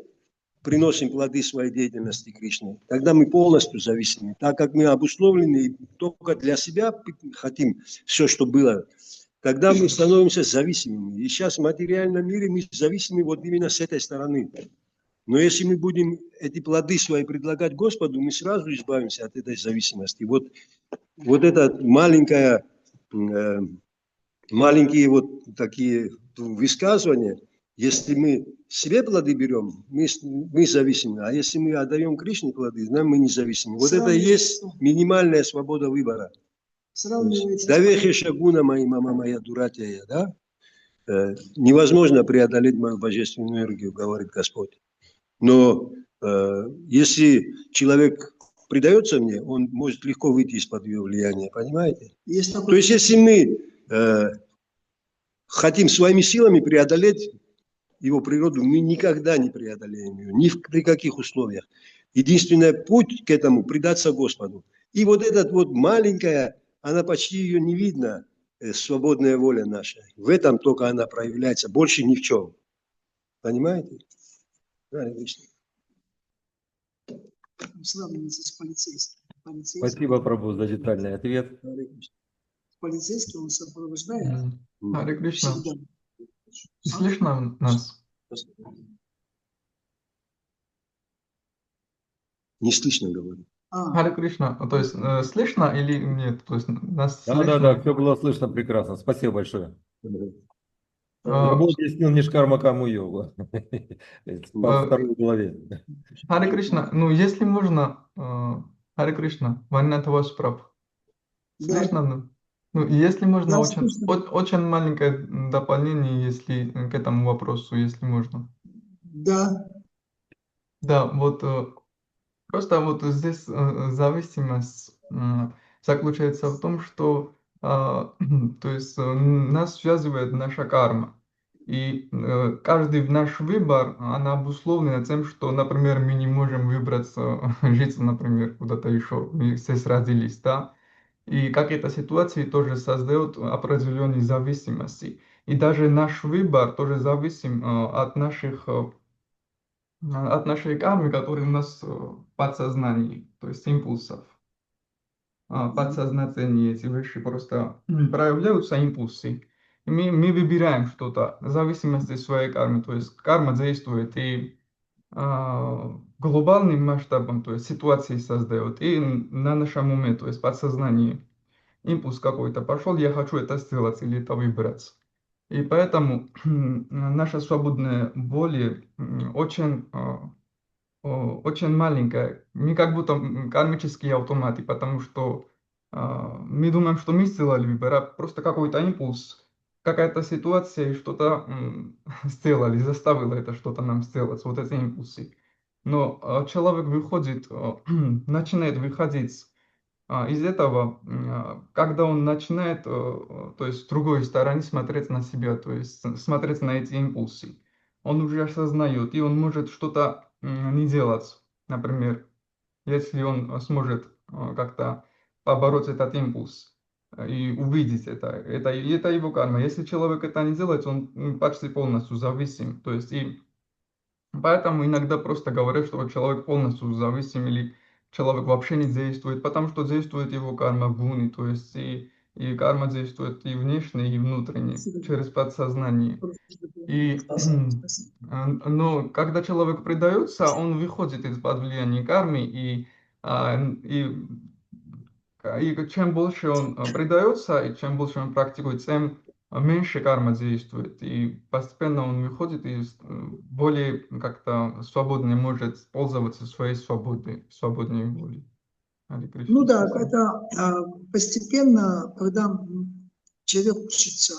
[SPEAKER 3] приносим плоды своей деятельности Кришне, тогда мы полностью зависимы. Так как мы обусловлены только для себя, хотим все, что было тогда мы становимся зависимыми. И сейчас в материальном мире мы зависимы вот именно с этой стороны. Но если мы будем эти плоды свои предлагать Господу, мы сразу избавимся от этой зависимости. Вот это маленькие вот такие высказывания, если мы себе плоды берем, мы зависимы. А если мы отдаем Кришне плоды, мы независимы. Вот это и есть минимальная свобода выбора. Давехеша гуна моя мама моя дуратия, да? Невозможно преодолеть мою божественную энергию, говорит Господь. Но если человек предается мне, он может легко выйти из-под ее влияния, понимаете? То есть, если мы хотим своими силами преодолеть его природу, мы никогда не преодолеем ее, ни при каких условиях. Единственный путь к этому – предаться Господу. И вот этот вот маленькая, она почти ее не видно, свободная воля наша. В этом только она проявляется, больше ни в чем. Понимаете?
[SPEAKER 1] Сравнивается с полицейским.
[SPEAKER 6] Спасибо, Прабху, за детальный ответ.
[SPEAKER 1] Полицейский он сопровождает.
[SPEAKER 2] Харе Кришна.
[SPEAKER 1] Всегда.
[SPEAKER 2] Слышно нас?
[SPEAKER 3] Не слышно, говорю.
[SPEAKER 2] Харе Кришна. То есть слышно или нет? То есть нас слышно?
[SPEAKER 6] Да, все было слышно прекрасно. Спасибо большое. Прабху объяснил Нишкарма Каму йогу по второй главе.
[SPEAKER 2] Харе Кришна, ну если можно, Харе Кришна, Ваннатавас Прабху. Слышно? Ну, если можно, очень маленькое дополнение, если к этому вопросу, если можно.
[SPEAKER 1] Да.
[SPEAKER 2] Да, вот просто вот здесь зависимость заключается в том, что то есть нас связывает наша карма. И каждый наш выбор, она обусловлена тем, что, например, мы не можем выбрать жить, например, куда-то еще, мы здесь родились, да. И какие-то ситуации тоже создают определенные зависимости. И даже наш выбор тоже зависим от нашей кармы, которая у нас в подсознании, то есть импульсов. Подсознательные эти вещи просто проявляются импульсы. И мы выбираем что-то в зависимости от своей кармы. То есть карма действует и глобальным масштабом, то есть ситуации создает, и на нашем уме, то есть подсознании. Импульс какой-то пошел, я хочу это сделать или это выбрать. И поэтому наша свободная воля очень маленькая. Мы как будто кармические автоматы, потому что мы думаем, что мы сделали выбор, а просто какой-то импульс, какая-то ситуация, и что-то сделали, заставило это что-то нам сделать, вот эти импульсы. Но человек выходит, начинает выходить из этого, когда он начинает, то есть с другой стороны смотреть на себя, то есть смотреть на эти импульсы, он уже осознает, и он может что-то не делать. Например, если он сможет как-то побороть этот импульс и увидеть это его карма. Если человек это не делает, он почти полностью зависим. То есть и поэтому иногда просто говорят, что человек полностью зависим или человек вообще не действует, потому что действует его карма гуни, то есть и карма действует и внешне, и внутренне, через подсознание. Но когда человек предается, он выходит из-под влияния кармы, и чем больше он предается, и чем больше он практикует, тем меньше карма действует, и постепенно он выходит и более как-то свободно может пользоваться своей свободной волей.
[SPEAKER 1] Ну да, это постепенно, когда человек учится,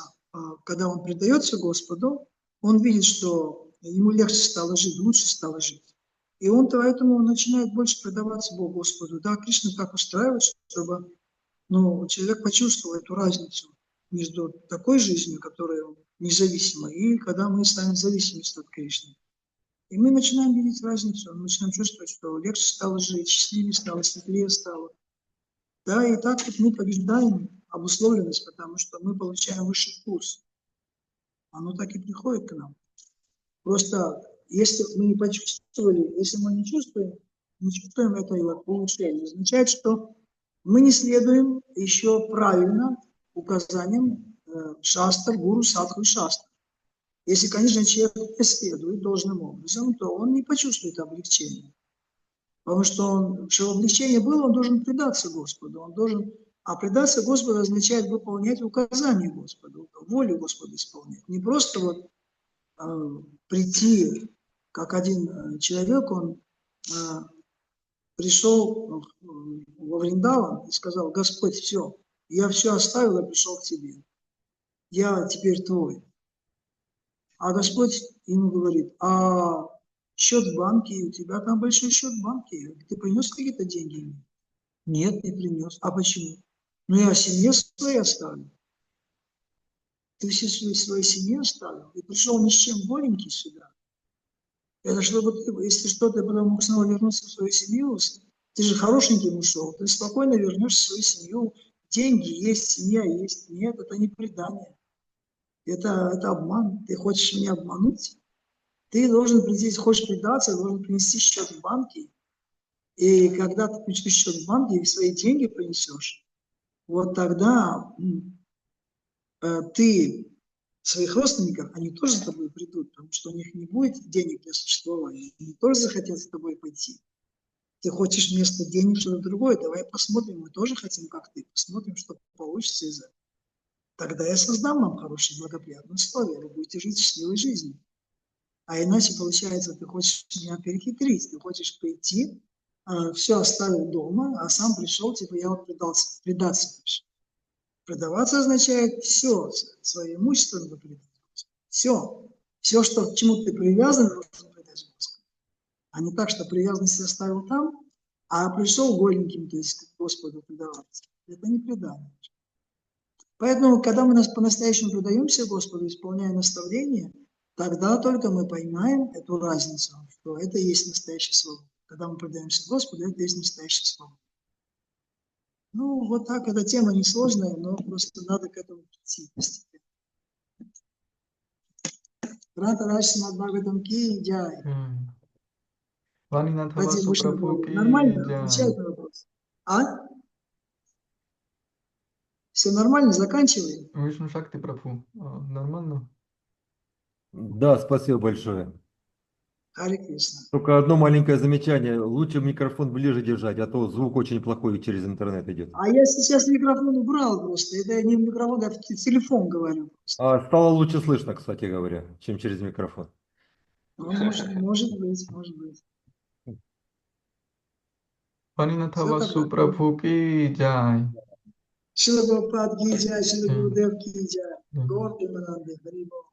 [SPEAKER 1] когда он предается Господу, он видит, что ему легче стало жить, лучше стало жить. И он поэтому начинает больше предаваться Богу Господу. Да, Кришна так устраивает, чтобы человек почувствовал эту разницу между такой жизнью, которая независима, и когда мы станем зависимыми от Кришны. И мы начинаем видеть разницу, мы начинаем чувствовать, что легче стало жить, счастливее стало, светлее стало. Да, и так вот мы побеждаем обусловленность, потому что мы получаем высший вкус. Оно так и приходит к нам. Просто если мы не почувствовали, если мы не чувствуем этого улучшения, означает, что мы не следуем еще правильно указаниям шастр, гуру, садху и шастр. Если, конечно, человек не следует должным образом, то он не почувствует облегчения. Потому что чтобы облегчение было, он должен предаться Господу. А предаться Господу означает выполнять указания Господа, волю Господа исполнять. Не просто вот прийти, как один человек, он пришел во Вриндаван и сказал: Господь, все, я все оставил и пришел к тебе. Я теперь твой. А Господь ему говорит: а счет в банке, у тебя там большой счет в банке, ты принес какие-то деньги? Нет, не принес. А почему? Ну, я семье своей оставил. Ты все своей семье оставил и пришел ни с чем голенький сюда. Это чтобы ты, если что, ты потом мог снова вернуться в свою семью, ты же хорошеньким ушел, ты спокойно вернешься в свою семью, деньги есть, семья есть. Нет, это не предание. Это обман. Ты хочешь меня обмануть? Ты должен прийти, если хочешь предаться, должен принести счет в банке. И когда ты принесешь счет в банке и свои деньги принесешь, вот тогда ты своих родственников, они тоже за тобой придут, потому что у них не будет денег для существования. Они тоже захотят с тобой пойти. Ты хочешь вместо денег что-то другое, давай посмотрим, мы тоже хотим, как ты, посмотрим, что получится из этого. Тогда я создам вам хорошие, благоприятные условия, вы будете жить счастливой жизнью. А иначе, получается, ты хочешь меня перехитрить, ты хочешь прийти, все оставил дома, а сам пришел, типа, я вот предаться пришел. Предаваться означает все, свое имущество надо предать. Все, что, к чему ты привязан, нужно предать Господу. А не так, что привязанность оставил там, а пришел голеньким, то есть к Господу предаваться. Это не предание. Поэтому, когда мы по-настоящему предаемся Господу, исполняя наставления, тогда только мы поймаем эту разницу, что это и есть настоящая свобода. Когда мы предаемся Господу, это и есть настоящая свобода. Ну, вот так, эта тема несложная, но просто надо к этому прийти постепенно. Ратараш Самадбхагаватам ки джай.
[SPEAKER 2] Ванинатха
[SPEAKER 1] Кстати,
[SPEAKER 2] Васу
[SPEAKER 1] Вышна
[SPEAKER 2] Прабху
[SPEAKER 1] Богу,
[SPEAKER 2] ки
[SPEAKER 1] нормально
[SPEAKER 2] джай.
[SPEAKER 1] отвечает на вопрос? А? Все нормально, заканчиваем?
[SPEAKER 2] Вишну Шакти Прабху. Нормально?
[SPEAKER 6] Да, спасибо большое.
[SPEAKER 1] Харе Кришна.
[SPEAKER 6] Только одно маленькое замечание. Лучше микрофон ближе держать, а то звук очень плохой через интернет идет.
[SPEAKER 1] А я сейчас микрофон убрал просто. Это не микрофон, я в телефон говорю.
[SPEAKER 6] Стало лучше слышно, кстати говоря, чем через микрофон.
[SPEAKER 1] Ну, может быть, может быть.
[SPEAKER 2] Ванинатха
[SPEAKER 1] Все
[SPEAKER 2] Васу
[SPEAKER 1] тогда.
[SPEAKER 2] Прабху ки джай.
[SPEAKER 1] Шила Прабхупад ки джай, Шила Гурудев ки джай.
[SPEAKER 2] Мгм.
[SPEAKER 1] Гор Примананде, Хари Бол.